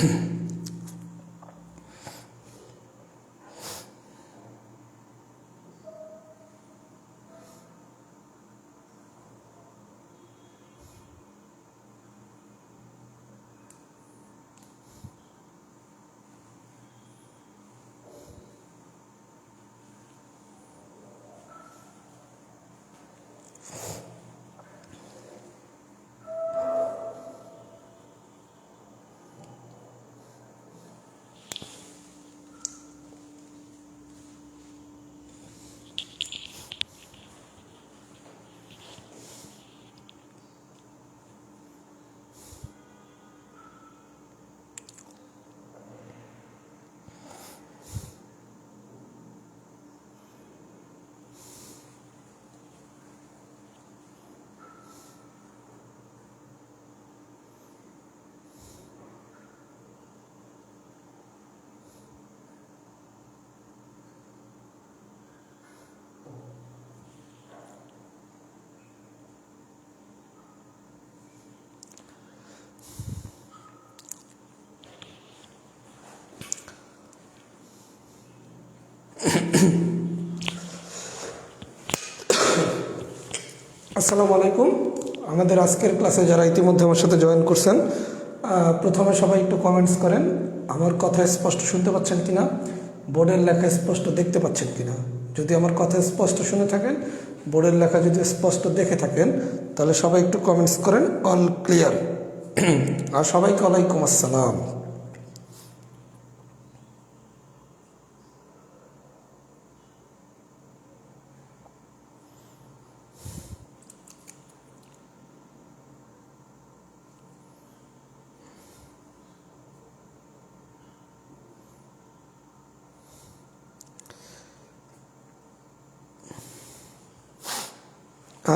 আসসালামু আলাইকুম। আমাদের আজকের ক্লাসে যারা ইতিমধ্যে আমার সাথে জয়েন করছেন, প্রথমে সবাই একটু কমেন্টস করেন আমার কথা স্পষ্ট শুনতে পাচ্ছেন কিনা, বোর্ডের লেখা স্পষ্ট দেখতে পাচ্ছেন কিনা। যদি আমার কথা স্পষ্ট শুনে থাকেন, বোর্ডের লেখা যদি স্পষ্ট দেখে থাকেন, তাহলে সবাই একটু কমেন্টস করেন অল ক্লিয়ার। আর সবাইকে ওয়ালাইকুম আসসালাম।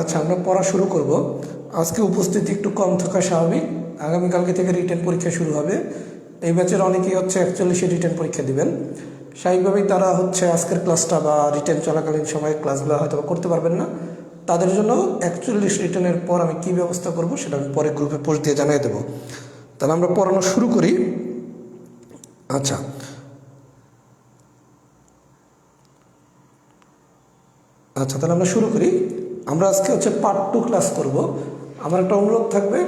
আচ্ছা, আমরা পড়া শুরু করব। আজকে উপস্থিতি একটু কম থাকা স্বাভাবিক। আগামীকালকে থেকে রিটেন পরীক্ষা শুরু হবে। এই ব্যাচের অনেকেই 41 রিটেন পরীক্ষা দিবেন। স্বাভাবিকভাবেই তারা আজকের ক্লাসটা বা রিটেন চলাকালীন সময়ে ক্লাসগুলো হয়তো করতে পারবেন না। তাদের জন্য 41 রিটেনের পর আমি কী ব্যবস্থা করব সেটা আমি পরে গ্রুপে পোস্ট দিয়ে জানিয়ে দেবো। তাহলে আমরা পড়ানো শুরু করি। আচ্ছা, তাহলে আমরা শুরু করি। আমরা আজকে পার্ট 2 ক্লাস করব। আমার একটা অনুরোধ থাকবে,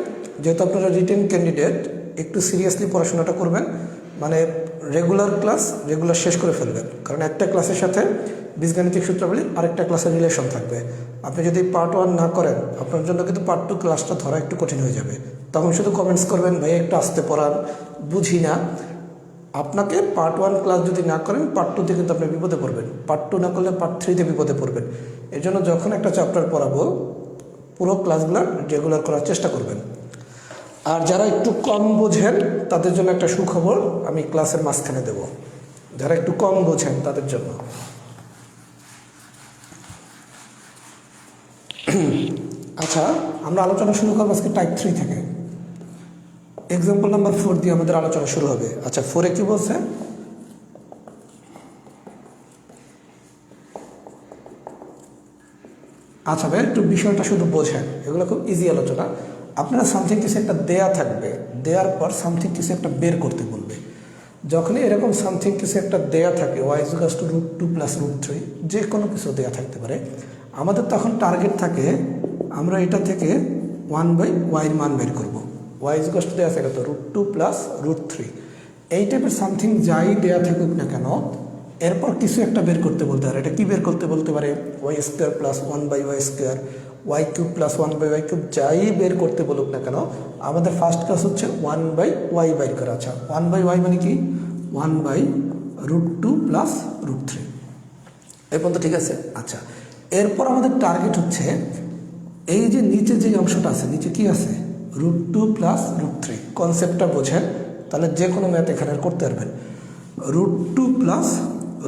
যেহেতু আপনারা রিটেন ক্যান্ডিডেট, একটু সিরিয়াসলি পড়াশোনাটা করবেন। মানে রেগুলার ক্লাস রেগুলার শেষ করে ফেলবেন, কারণ একটা ক্লাসের সাথে বীজগাণিতিক সূত্রাবলী আরেকটা ক্লাসের রিলেশন থাকবে। আপনি যদি পার্ট 1 না করেন, আপনার জন্য কিন্তু পার্ট 2 ক্লাসটা ধরা একটু কঠিন হয়ে যাবে। তখন শুধু কমেন্টস করবেন, ভাই একটু আসতে পড়ান, বুঝি না। আপনাকে পার্ট 1 ক্লাস যদি না করেন, পার্ট 2তে কিন্তু আপনি বিপদে পড়বেন। পার্ট 2 না করলে পার্ট 3তে বিপদে পড়বেন। এর জন্য যখন একটা চ্যাপ্টার পড়াবো, পুরো ক্লাসগুলো রেগুলার করার চেষ্টা করবেন। আর যারা একটু কম বোঝেন তাদের জন্য একটা সুখবর আমি ক্লাসের মাঝখানে দেব। যারা একটু কম বোঝেন তাদের জন্য। আচ্ছা, আমরা আলোচনা শুরু করবো আজকে টাইপ 3 থেকে। এক্সাম্পল নাম্বার 4 দিয়ে আমাদের আলোচনা শুরু হবে। আচ্ছা, 4-এ কি বলছে? আচ্ছা ভাই, একটু বিষয়টা শুধু বোঝেন, এগুলো খুব ইজি আলোচনা। আপনারা সামথিং কিছু একটা দেয়া থাকবে, দেওয়ার পর সামথিং কিছু একটা বের করতে বলবে। যখনই এরকম সামথিং কিছু একটা দেয়া থাকে, y=√2 + √3, যে কোনো কিছু দেয়া থাকতে পারে, আমাদের তখন টার্গেট থাকে আমরা এটা থেকে 1/y মান বের করবো। y= দেওয়া থাকে তো √2 + √3। এই টাইপের সামথিং যাই দেয়া থাকুক না কেন, এরপর কিছু একটা বের করতে বলতে পারে। এটা কি বের করতে বলতে পারে? y² + 1/y², y³ + 1/y³, যাই বের করতে বলুক না কেন, আমাদের ফার্স্ট কাজ 1/y বের করা। আচ্ছা, 1/y মানে কি? 1/√2 + √3। এই পর্যন্ত ঠিক আছে? আচ্ছা, এরপর আমাদের টার্গেট এই যে নিচে যে অংশটা আছে, নিচে কি আছে? √2 + √3। কনসেপ্টটা বোঝেন, তাহলে যে কোনো ম্যাথ এখানে করতে পারবেন। √2 +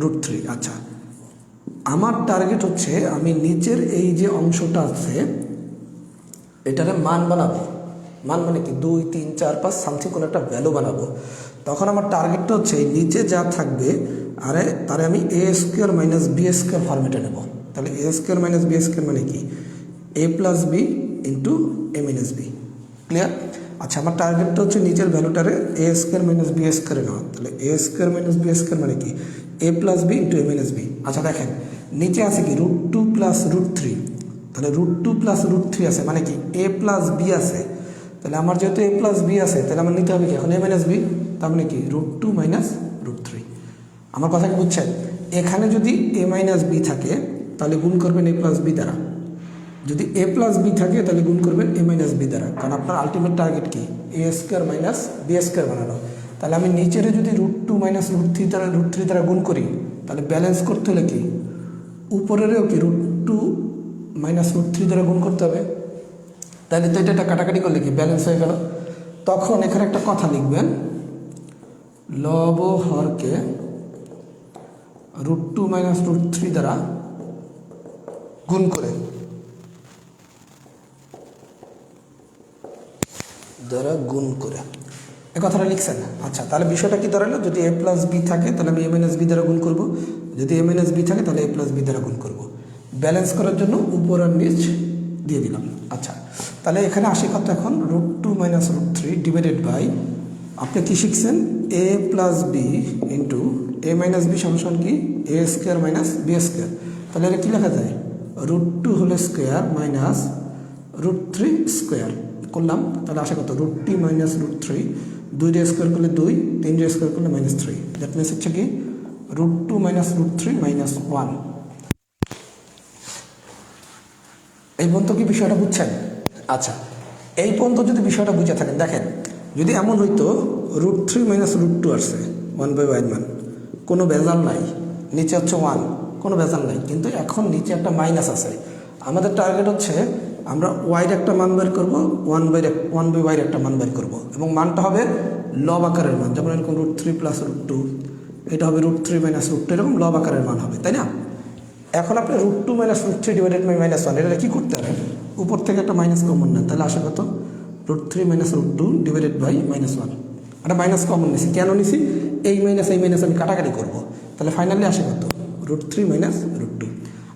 √3। আচ্ছা, আমার টার্গেট আমি নিচের এই যে অংশটা আছে এটারে মান বানাবো। মান মানে কি? 2, 3, 4, 5 সামথিং কোনো একটা ভ্যালু বানাবো। তখন আমার টার্গেটটা এই নিচে যা থাকবে তারে আমি a² - b² ফরম্যাটে নেব। তাহলে a² - b² মানে কি? a + b × a - b। Clear? আচ্ছা, আমার টার্গেটটা হচ্ছে নিচের ভ্যালুটারে এ স্কোয়ার মাইনাস বি স্কোয়ারে নেওয়া। তাহলে এ স্কোয়ার মাইনাস বি স্কোয়ার মানে কি? এ plus b into A minus B. আচ্ছা দেখেন, নিচে আছে কি √2 প্লাস √3। তাহলে √2 প্লাস √3 আছে মানে কি এ প্লাস বি আছে। তাহলে আমার যেহেতু এ প্লাস বি আছে, তাহলে আমার নিতে হবে কি এখন এ মাইনাস বি, তার মানে কি √2 মাইনাস √3। আমার কথা কি বুঝছেন? এখানে যদি এ মাইনাস বি থাকে তাহলে গুণ করবেন এ প্লাস বি দ্বারা, যদি এ প্লাস বি থাকে তাহলে গুণ করবেন এ মাইনাস বি দ্বারা, কারণ আপনার আলটিমেট টার্গেট কি a square minus B square বানানো। তাহলে আমি নিচেরে যদি √2 মাইনাস √3 দ্বারা গুণ করি, তাহলে ব্যালেন্স করতে হলে কি উপরেরও কি √2 মাইনাস √3 দ্বারা গুণ করতে হবে। তাহলে তো এটা কাটাকাটি করলে কি ব্যালেন্স হয়ে গেল। তখন এখানে একটা কথা লিখবেন, লব হরকে √2 মাইনাস √3 দ্বারা গুণ করে এই কথাটা লিখছেন। আচ্ছা, তাহলে বিষয়টা কি দাঁড়ালো? যদি এ প্লাস বি থাকে তাহলে আমি এ মাইনাস বি দ্বারা গুণ করবো, যদি এ মাইনাস বি থাকে তাহলে এ প্লাস বি দ্বারা গুণ করবো। ব্যালেন্স করার জন্য উপর আর নিচ দিয়ে দিলাম। আচ্ছা, তাহলে এখানে আসি কত এখন √2 মাইনাস √3 ডিভাইডেড বাই, আপনি কি শিখছেন এ plus b into A minus B সমান কি a square minus B square. তাহলে এটা কী লেখা যায়? √2 হোল স্কোয়ার মাইনাস √3 স্কোয়ার করলাম। তাহলে আসা কত √2 মাইনাস √3, 2 রে স্কোয়ার করলে 2, 3 রে স্কোয়ার করলে -3। দ্যাট মিনস হচ্ছে কি √2 মাইনাস √3 মাইনাস 1। এই পর্যন্ত কি বিষয়টা বুঝছেন? আচ্ছা, এই পর্যন্ত যদি বিষয়টা বুঝে থাকেন, দেখেন যদি এমন হইতো √3 মাইনাস √2 আসছে 1/y মান, কোনো ভেজাল নাই, নিচে হচ্ছে 1, কোনো ভেজাল নাই, কিন্তু এখন নিচে একটা মাইনাস আছে। আমাদের টার্গেট হচ্ছে আমরা ওয়াইয়ের একটা মান বের করবো, 1/y একটা মান বের করবো, এবং মানটা হবে লব আকারের মান, যেমন এরকম √3 প্লাস √2, এটা হবে √3 মাইনাস √2, এরকম লব আকারের মান হবে, তাই না? এখন আপনি √2 মাইনাস √3 ডিভাইডেড বাই -1, এটা কী করতে হবে? উপর থেকে একটা মাইনাস কমন নেন, তাহলে আসে কত √3 মাইনাস √2 ডিভাইডেড বাই -1। একটা মাইনাস কমন নিছি, কেন নিছি? এই মাইনাস আমি কাটাকাটি করবো, তাহলে ফাইনালি আসে কত √3 মাইনাস √2।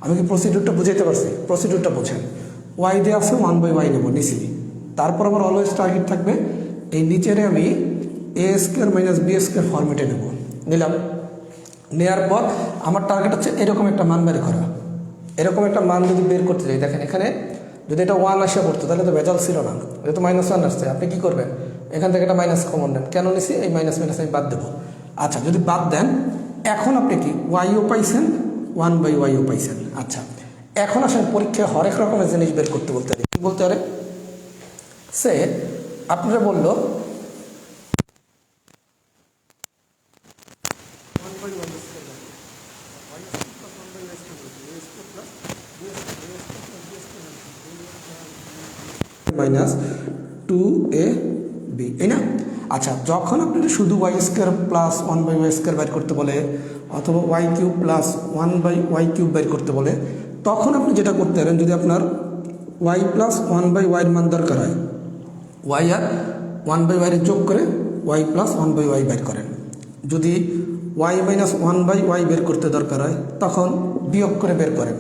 আমি কি প্রসিডিউরটা বুঝাইতে পারছি? প্রসিডিউরটা বোঝেন, ওয়াই দিয়ে আছে 1/y নেবো, নিছি। তারপর আমার অলওয়েজ টার্গেট থাকবে এই নিচেরে আমি এ স্কোয়ার মাইনাস বি স্কোয়ার ফর্মেটে নেব, নিলাম। নেওয়ার পর আমার টার্গেট হচ্ছে এরকম একটা মান বের করা। এরকম একটা মান যদি বের করতে যাই, দেখেন এখানে যদি এটা 1 আসে পড়তো তাহলে তো ভেজাল ছিল না, এটা তো -1 আসছে। আপনি কি করবেন? এখান থেকে একটা মাইনাস কমন নেন, কেন নিছি? এই মাইনাস আমি বাদ দেবো। আচ্ছা, যদি বাদ দেন, এখন আপনি কি ওয়াইও পাইছেন, 1/y পাইছেন। আচ্ছা, এখন আসেন পরীক্ষায় হরেক রকমের জিনিস বের করতে বলতে পারে। কি বলতে পারে? সে আপনারা বললো -2ab, এই না? আচ্ছা, যখন আপনি শুধু y² প্লাস 1/y² বের করতে বলে, অথবা y³ প্লাস 1/y³ বের করতে বলে, তখন আপনি যেটা করতে পারেন, যদি আপনার y প্লাস 1/y মান দরকার হয়, y আর 1/y যোগ করে y প্লাস 1/y বের করেন। যদি y মাইনাস 1/y বের করতে দরকার হয়, তখন বিয়োগ করে বের করেন,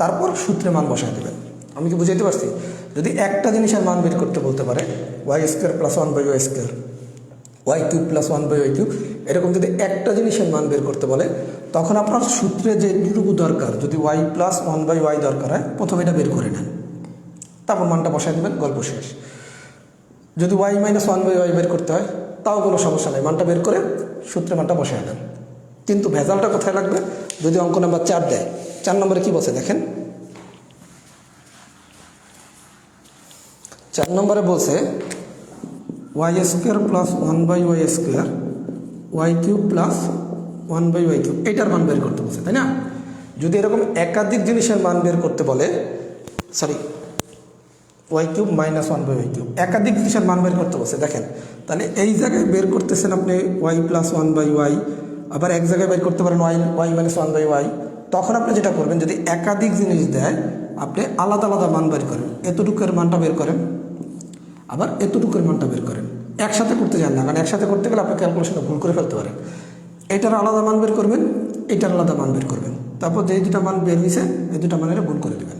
তারপর সূত্রে মান বসায় দেবেন। আমি কি বুঝাইতে পারছি? যদি একটা জিনিসের মান বের করতে বলতে পারে y² plus 1/y², y³ plus 1/y³, এরকম যদি একটা জিনিসের মান বের করতে বলে, তখন আপনার সূত্রে যেটুকু দরকার, যদি y প্লাস 1/y দরকার হয়, প্রথমে এটা বের করে নেন, তারপর মানটা বসায় দেবেন, গল্প শেষ। যদি y মাইনাস 1/y বের করতে হয়, তাও কোনো সমস্যা নেই, মানটা বের করে সূত্রে মানটা বসায় দেন। কিন্তু ভেজালটা কোথায় লাগবে? যদি অঙ্ক নাম্বার 4 দেয়, 4 নম্বরে কি বলছে দেখেন। 4 নম্বরে বলছে y² plus 1/y², y³ plus 1/y³, এইটার মান বের করতে বলছে, তাই না? যদি এরকম একাধিক জিনিসের মান বের করতে বলে, y³ মাইনাস 1/y³, একাধিক জিনিসের মান বের করতে বলছে, দেখেন তাহলে এই জায়গায় বের করতেছেন আপনি y প্লাস 1/y, আবার এক জায়গায় বের করতে পারেন y মাইনাস 1/y। তখন আপনি যেটা করবেন, যদি একাধিক জিনিস দেয়, আপনি আলাদা আলাদা মান বের করেন, এতটুকুর মানটা বের করেন, আবার এতটুকুর মানটা বের করেন। একসাথে করতে যান না, কারণ একসাথে করতে গেলে আপনি ক্যালকুলেশনে ভুল করে ফেলতে পারেন। এটার আলাদা মান বের করবেন, এটার আলাদা মান বের করবেন, তারপর যে দুটা মান বের হয়েছে এই দুটা মানের গুণ করে দেবেন।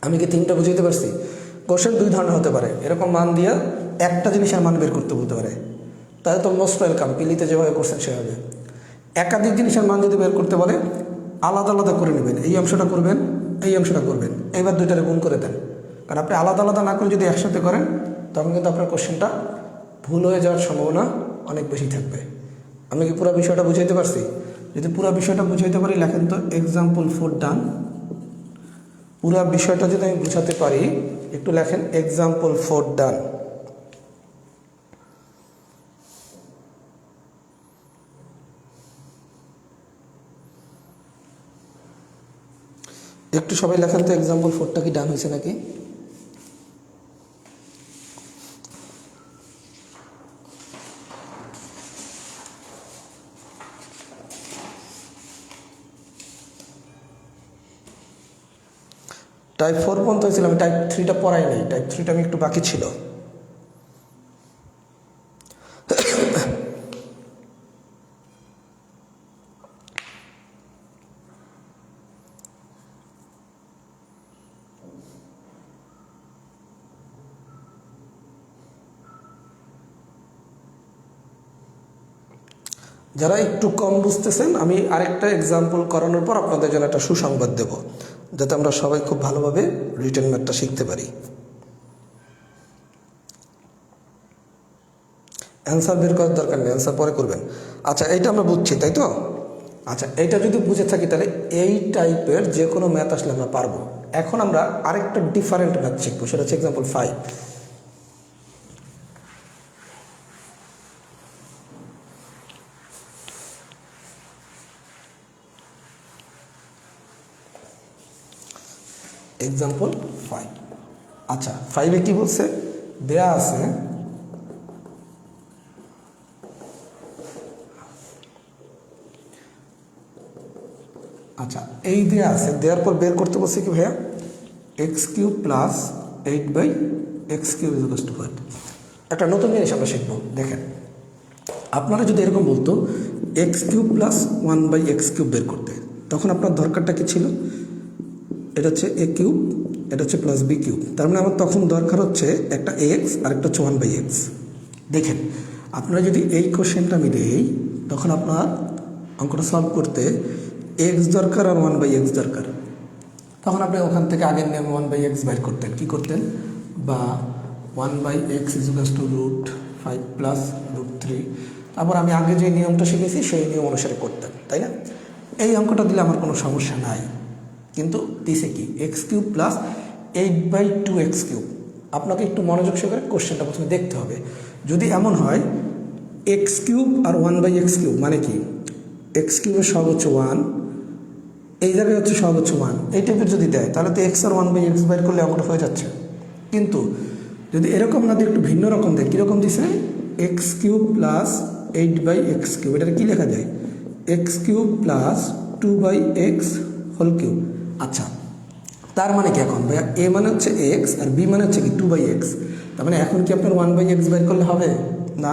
আমি কি 3টা বুঝাইতে পারছি? কোশ্চেন 2 ধরনের হতে পারে, এরকম মান দিয়ে একটা জিনিসের মান বের করতে বলতে পারে, তাহলে তো মোস্ট ওয়েলকাম, পিলিতে যেভাবে করছেন সেভাবে। একাধিক জিনিসের মান যদি বের করতে বলে আলাদা আলাদা করে নেবেন, এই অংশটা করবেন, এই অংশটা করবেন, এবার দুইটারে গুণ করে দেন। কারণ আপনি আলাদা আলাদা না করে যদি একসাথে করেন তখন কিন্তু আপনার কোশ্চেনটা ভুল হয়ে যাওয়ার সম্ভাবনা অনেক বেশি থাকবে। আমি কি পুরো বিষয়টা বুঝাইতে পারছি? যদি পুরো বিষয়টা বুঝাইতে পারি লেখেন তো এক্সাম্পল 4 ডান। পুরো বিষয়টা যদি আমি বুঝাতে পারি একটু লেখেন এক্সাম্পল 4 ডান। একটু সবাই লেখেন তো এক্সাম্পল 4টা কি ডান হয়েছে নাকি? টাইপ 4 পর্যন্ত হয়েছিল, আমি টাইপ 3টা পড়াই নাই, টাইপ 3টা আমি একটু বাকি ছিল। যারা একটু কম বুঝতেছেন আমি আরেকটা এক্সাম্পল করানোর পর আপনাদের জন্য একটা সুসংবাদ দেব, যাতে আমরা সবাই খুব ভালোভাবে রিটেন ম্যাথটা শিখতে পারি। অ্যান্সার বের করার দরকার নেই, অ্যান্সার পরে করবেন। আচ্ছা, এইটা আমরা বুঝছি তাই তো? আচ্ছা, এইটা যদি বুঝে থাকি তাহলে এই টাইপের যে কোনো ম্যাথ আসলে আমরা পারবো। এখন আমরা আরেকটা ডিফারেন্ট ম্যাথ শিখবো, সেটা হচ্ছে এক্সাম্পল 5। এক্সাম্পল 5। আচ্ছা, 5-এ কি বলছে? দেয়া আছে আচ্ছা এই দেয়া আছে, দেওয়ার পর বের করতে বলছে কি ভাইয়া x³ প্লাস 8/x³ = what? একটা নতুন জিনিস আমরা শিখবো। দেখেন, আপনারা যদি এরকম বলতো x³ প্লাস 1/x³ বের করতে, তখন আপনার দরকারটা কি ছিল? এটা হচ্ছে a³ এটা হচ্ছে প্লাস b³, তার মানে আমার তখন দরকার হচ্ছে একটা x আর একটা হচ্ছে 1/x। দেখেন, আপনারা যদি এই কোশ্চেনটা আমি দিই তখন আপনার অঙ্কটা সলভ করতে x দরকার আর 1/x দরকার, তখন আপনি ওখান থেকে আগের নিয়মে 1/x বাইর করতেন। কি করতেন? বা 1/x = √5 প্লাস √3, তারপর আমি আগে যে নিয়মটা শিখেছি সেই নিয়ম অনুসারে করতেন, তাই না? এই অঙ্কটা দিলে আমার কোনো সমস্যা নাই। কিন্তু দিছে কি x³ প্লাস 8/2x³। আপনাকে একটু মনোযোগ সহকারে কোশ্চেনটা প্রথমে দেখতে হবে। যদি এমন হয় x³ আর 1/x³ মানে কি x³ এর সহগ হচ্ছে 1, এই জায়গায় হচ্ছে সহগ হচ্ছে 1, এই টাইপের যদি দেয় তাহলে তো x আর 1/x বাইর করলে অঙ্কটা হয়ে যাচ্ছে। কিন্তু যদি এরকম না দিয়ে একটু ভিন্ন রকম দেয়, কীরকম দিছে? x³ প্লাস 8/x³, এটাকে কী লেখা যায়? x³ plus 2/x³। আচ্ছা, তার মানে কি এখন ভাইয়া a মানে হচ্ছে x আর b মানে হচ্ছে কি 2/x, তার মানে এখন কি আপনার 1/x বের করলে হবে না?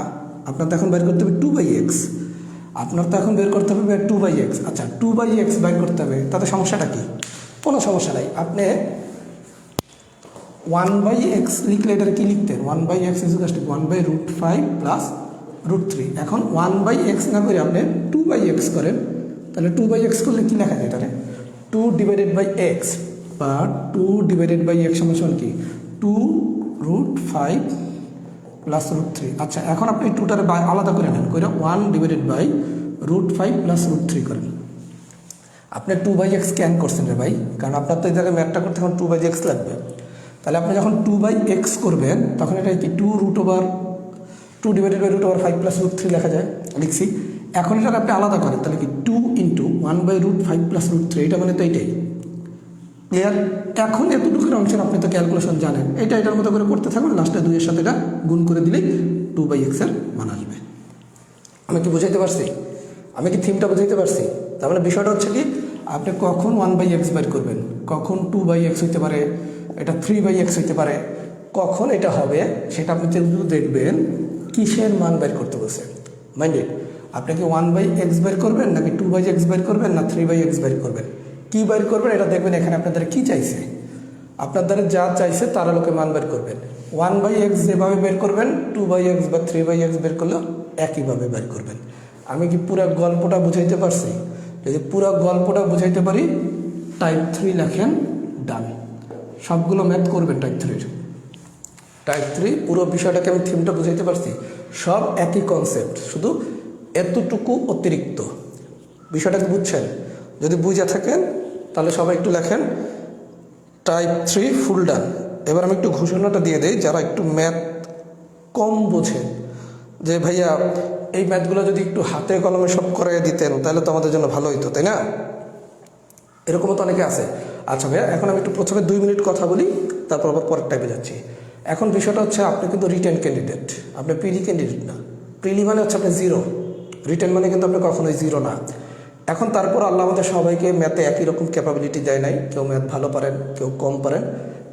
আপনার তো এখন বের করতে হবে 2/x, আপনার তো এখন বের করতে হবে 2/x। আচ্ছা, 2/x বের করতে হবে, তাতে সমস্যাটা কি? কোনো সমস্যা নাই। আপনি 1/x লিখলে এটার কি লিখতেন? 1/x = 1/√5 plus √3। এখন 1/x না করে আপনি 2/x করেন, তাহলে 2/x করলে কি লেখা যায়? তাহলে 2/x বা 2/x সমান কি 2√5 প্লাস √3। আচ্ছা, এখন আপনি 2টারে আলাদা করে নেন, করে 1/√5 প্লাস √3 করেন। আপনি 2/x ক্যান করছেন রে ভাই, কারণ আপনার তো এই জায়গায় ম্যাথটা করতে এখন 2/x লাগবে। তাহলে আপনি যখন 2/x করবেন তখন এটা কি 2/√5 প্লাস √3 লেখা যায়, লিখছি। এখন এটা আপনি আলাদা করেন, তাহলে কি 2 × 1/√5 প্লাস √3, এটা মানে তো এইটাই ক্লিয়ার। এখন এতটুকুর অংশের আপনি তো ক্যালকুলেশন জানেন, এটার মতো করে করতে থাকবেন, লাস্টে 2 এর সাথে এটা গুণ করে দিলেই 2/x এর মান আসবে। আমি কি বুঝাইতে পারছি? আমি কি থিমটা বুঝাইতে পারছি? তার মানে বিষয়টা হচ্ছে কি আপনি কখন 1/x বের করবেন, কখন 2/x হইতে পারে, এটা 3/x হইতে পারে, কখন এটা হবে সেটা আপনি দেখবেন কিসের মান বের করতে বলছে। মাইন্ডেড, আপনি কি 1/x বের করবেন নাকি 2/x বের করবেন না 3/x বের করবেন? কি বের করবেন এটা দেখবেন এখানে আপনাদের কি চাইছে। আপনার দ্বারা যা চাইছে তার আলোকে মান বের করবেন। 1/x যেভাবে বের করবেন 2/x বা 3/x বের করলেও একইভাবে বের করবেন। আমি কি পুরো গল্পটা বুঝাইতে পারছি? যদি পুরো গল্পটা বুঝাইতে পারি টাইপ 3 লেখেন, ডান। সবগুলো ম্যাথ করবেন টাইপ 3-র। টাইপ 3 পুরো বিষয়টাকে আমি থিমটা বুঝাইতে পারছি, সব একই কনসেপ্ট, শুধু এতটুকু অতিরিক্ত। বিষয়টাকে বুঝছেন? যদি বুঝে থাকেন তাহলে সবাই একটু লেখেন টাইপ 3 ফুল ডান। এবার আমি একটু ঘোষণাটা দিয়ে দিই, যারা একটু ম্যাথ কম বোঝেন, যে ভাইয়া এই ম্যাথগুলো যদি একটু হাতে কলমে সব করাই দিতেন তাহলে তো আমাদের জন্য ভালো হইতো, তাই না? এরকমও তো অনেকে আছে। আচ্ছা ভাইয়া, এখন আমি একটু প্রথমে 2 মিনিট কথা বলি, তারপর আবার পরের টাইপে যাচ্ছি। এখন বিষয়টা হচ্ছে আপনি কিন্তু রিটেন ক্যান্ডিডেট, আপনি প্রিলি ক্যান্ডিডেট না। প্রিলি মানে হচ্ছে আপনি জিরো, রিটেন মানে কিন্তু আপনি কখনোই জিরো না। এখন তারপর আল্লাহ আমাদের সবাইকে ম্যাথে একই রকম ক্যাপাবিলিটি দেয় নাই, কেউ ম্যাথ ভালো পারেন, কেউ কম পারেন।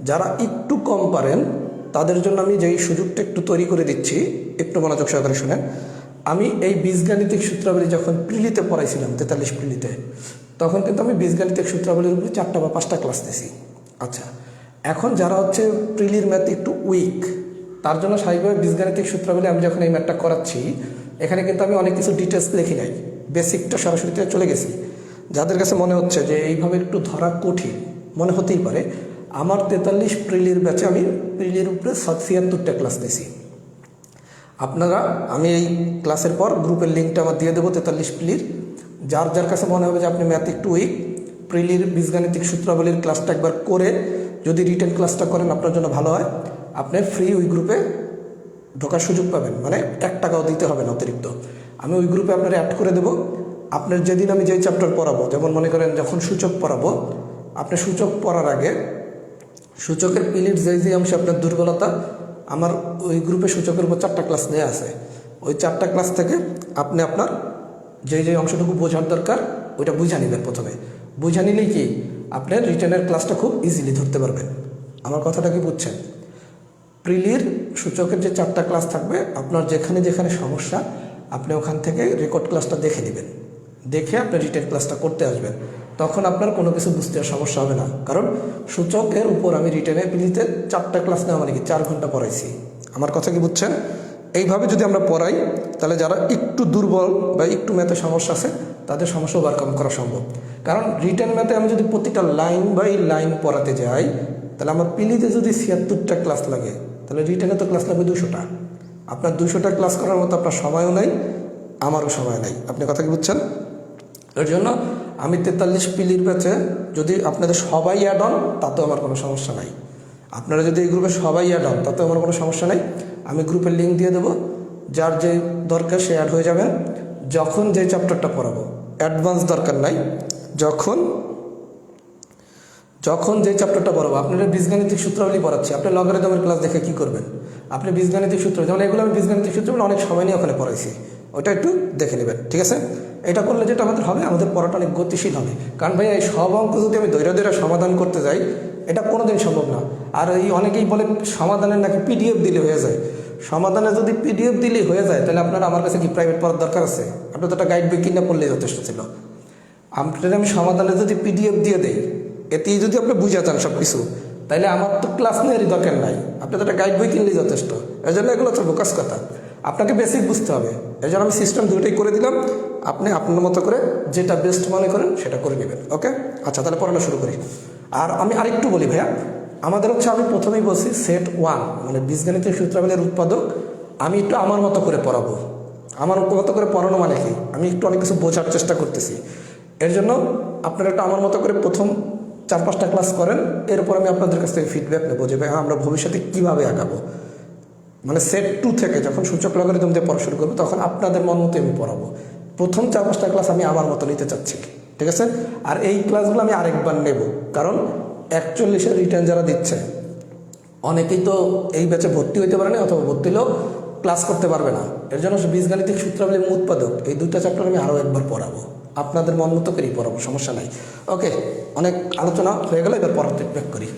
যারা একটু কম পারেন তাদের জন্য আমি যেই সুযোগটা একটু তৈরি করে দিচ্ছি, একটু মনোযোগ সহকারে শুনেন। আমি এই বীজগাণিতিক সূত্রাবলী যখন প্রিলিতে পড়াইছিলাম 43 প্রিলিতে, তখন কিন্তু আমি বীজগাণিতিক সূত্রাবলীর উপরে 4টা বা 5টা ক্লাস দিয়েছি। আচ্ছা, এখন যারা হচ্ছে প্রিলির ম্যাথ একটু উইক, তার জন্য স্বাভাবিকভাবে বীজগাণিতিক সূত্রাবলী আমি যখন এই ম্যাথটা করাচ্ছি, এখানে কিন্তু আমি অনেক কিছু ডিটেলস লিখি নাই, বেসিকটা সরাসরি চলে গেছি। যাদের কাছে মনে হচ্ছে যে এইভাবে একটু ধরা কঠিন মনে হতেই পারে, আমার 43 প্রিলির ব্যাচে আমি প্রিলির উপরে 76টা ক্লাস দিয়েছি। আপনারা, আমি এই ক্লাসের পর গ্রুপের লিঙ্কটা আমার দিয়ে দেবো 43 প্রিলির। যার যার কাছে মনে হবে যে আপনি ম্যাথ একটু উইক, প্রিলির বীজগাণিতিক সূত্রাবলীর ক্লাসটা একবার করে যদি রিটেন ক্লাসটা করেন আপনার জন্য ভালো হয়। আপনি ফ্রি ওই গ্রুপে ঢোকার সুযোগ পাবেন, মানে 1 টাকাও দিতে হবে না অতিরিক্ত। আমি ওই গ্রুপে আপনার অ্যাড করে দেবো। আপনার যেদিন আমি যেই চ্যাপ্টার পড়াবো, যেমন মনে করেন যখন সূচক পড়াবো, আপনি সূচক পড়ার আগে সূচকের পিলির যে অংশে আপনার দুর্বলতা, আমার ওই গ্রুপে সূচকের উপর 4টা ক্লাস দেওয়া আছে। ওই 4টা ক্লাস থেকে আপনি আপনার যে অংশটুকু বোঝার দরকার ওইটা বুঝা নেবেন। প্রথমে বুঝা নিলেই কি আপনার রিটেনের ক্লাসটা খুব ইজিলি ধরতে পারবেন। আমার কথাটা কি বুঝছেন? প্রিলির সূচকের যে 4টা ক্লাস থাকবে, আপনার যেখানে যেখানে সমস্যা আপনি ওখান থেকে রেকর্ড ক্লাসটা দেখে নেবেন, দেখে আপনি রিটেন ক্লাসটা করতে আসবেন। তখন আপনার কোনো কিছু বুঝতে সমস্যা হবে না, কারণ সূচকের উপর আমি রিটেনে প্রিলিতে 4টা ক্লাস নেওয়া মানে কি 4 ঘন্টা পড়াইছি। আমার কথা কি বুঝছেন? এইভাবে যদি আমরা পড়াই তাহলে যারা একটু দুর্বল বা একটু ম্যাথে সমস্যা আছে তাদের সমস্যা ওভারকাম করা সম্ভব। কারণ রিটেন ম্যাথে আমি যদি প্রতিটা লাইন বাই লাইন পড়াতে যাই, তাহলে আমার পিলিতে যদি 76টা ক্লাস লাগে, তাহলে রিটেনে তো ক্লাস লাগবে 200টা। আপনার 200টা ক্লাস করার মতো আপনার সময়ও নাই, আমারও সময় নাই। আপনি কথা কি বুঝছেন? এর জন্য আমি 43 পিলির ব্যাচে যদি আপনাদের সবাই অ্যাড অন, তাতেও আমার কোনো সমস্যা নাই। আপনারা যদি এই গ্রুপে সবাই অ্যাড অন, তাতেও আমার কোনো সমস্যা নাই। আমি গ্রুপের লিঙ্ক দিয়ে দেবো, যার যে দরকার সে অ্যাড হয়ে যাবেন। যখন যে চ্যাপ্টারটা পড়াবো, অ্যাডভান্স দরকার নাই, যখন যে চ্যাপ্টারটা পড়াবো, আপনারা বীজগাণিতিক সূত্রাবলী পড়াচ্ছি, আপনি লগারিদমের ক্লাস দেখে কি করবেন? আপনি বীজগাণিতিক সূত্র, যেমন এগুলো আমি বীজগাণিতিক সূত্রগুলো অনেক সময় নিয়ে ওখানে পড়াইছি, ওটা একটু দেখে নেবেন, ঠিক আছে? এটা করলে যেটা আমাদের হবে, আমাদের পড়াটা অনেক গতিশীল হবে। কারণ ভাই এই সব অঙ্ক যদি আমি দৈরা সমাধান করতে যাই, এটা কোনোদিন সম্ভব না। আর এই অনেকেই বলে সমাধানের নাকি পিডিএফ দিলে হয়ে যায়। সমাধানে যদি পিডিএফ দিলেই হয়ে যায়, তাহলে আপনারা আমার কাছে কি প্রাইভেট পড়ার দরকার আছে? আপনার তো একটা গাইড বই কিনে পড়লেই যথেষ্ট ছিল। আপনার আমি সমাধানে যদি পিডিএফ দিয়ে দেই, এতেই যদি আপনি বুঝে যান সব কিছু, তাইলে আমার তো ক্লাস নেওয়ারই দরকার নাই, আপনি তো একটা গাইড বই কিনলেই যথেষ্ট। এর জন্য এগুলো হচ্ছে বোকাস কথা, আপনাকে বেসিক বুঝতে হবে। এর জন্য আমি সিস্টেম দুটোই করে দিলাম, আপনি আপনার মতো করে যেটা বেস্ট মনে করেন সেটা করে নেবেন। ওকে, আচ্ছা তাহলে পড়ানো শুরু করি। আর আমি আরেকটু বলি ভাইয়া, আমাদের হচ্ছে, আমি প্রথমেই বলছি সেট 1 মানে বীজগাণিতিক সূত্রাবলীর উৎপাদক আমি একটু আমার মতো করে পড়াবো। আমার মতো করে পড়ানো মানে কি, আমি একটু অনেক কিছু বোঝার চেষ্টা করতেছি। এর জন্য আপনারা একটু আমার মতো করে প্রথম 4-5টা ক্লাস করেন, এরপর আমি আপনাদের কাছ থেকে ফিডব্যাক নেবো যে ভাই আমরা ভবিষ্যতে কীভাবে আগাবো। মানে সেট 2 থেকে যখন সূচক লগারিদম দিয়ে পড়া শুরু করবো, তখন আপনাদের মন মতো আমি পড়াবো। প্রথম 4-5টা ক্লাস আমি আমার মতো নিতে চাচ্ছি, ঠিক আছে? আর এই ক্লাসগুলো আমি আরেকবার নেব, কারণ 41-এর রিটার্ন যারা দিচ্ছে অনেকেই তো এই ব্যাচে ভর্তি হইতে পারে না, অথবা ভর্তি হলেও ক্লাস করতে পারবে না। এর জন্য বীজগাণিতিক সূত্রাবলী এবং উৎপাদক এই 2টা চ্যাপ্টার আমি আরও একবার পড়াবো, আপনাদের মন মতো করেই পড়াবো, সমস্যা নাই। ওকে, অনেক আলোচনা হয়ে গেল, এবার পড়াতে ব্যাক করি।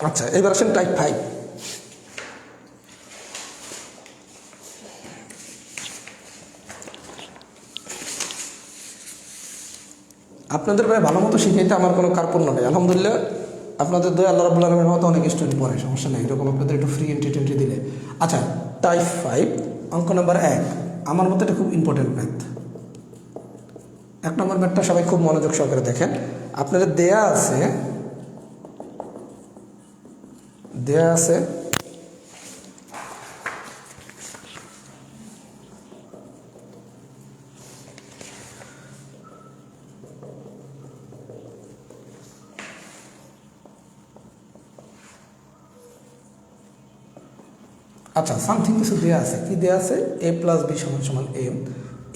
আচ্ছা, এবার আসেন টাইপ 5। আপনাদের ভাই ভালো মতো শিখাইতে আমার কোনো কার্পণ্য নেই, আলহামদুলিল্লাহ। আপনাদের দয়া আল্লাহ রাব্বুল আলামিনের মতো অনেক স্টুডেন্ট পড়ে, সমস্যা নেই, এরকম আপনাদের একটু ফ্রি এন্ট্রি দিলে। আচ্ছা, টাইপ 5 অঙ্ক নাম্বার 1, আমার মতো এটা খুব ইম্পর্টেন্ট ম্যাথ। 1 নম্বর ম্যাথটা সবাই খুব মনোযোগ সহকারে দেখেন। আপনাদের দেয়া আছে আচ্ছা, সামথিং কিছু দেওয়া আছে। কি দেওয়া আছে? a প্লাস বি সমান সমান m,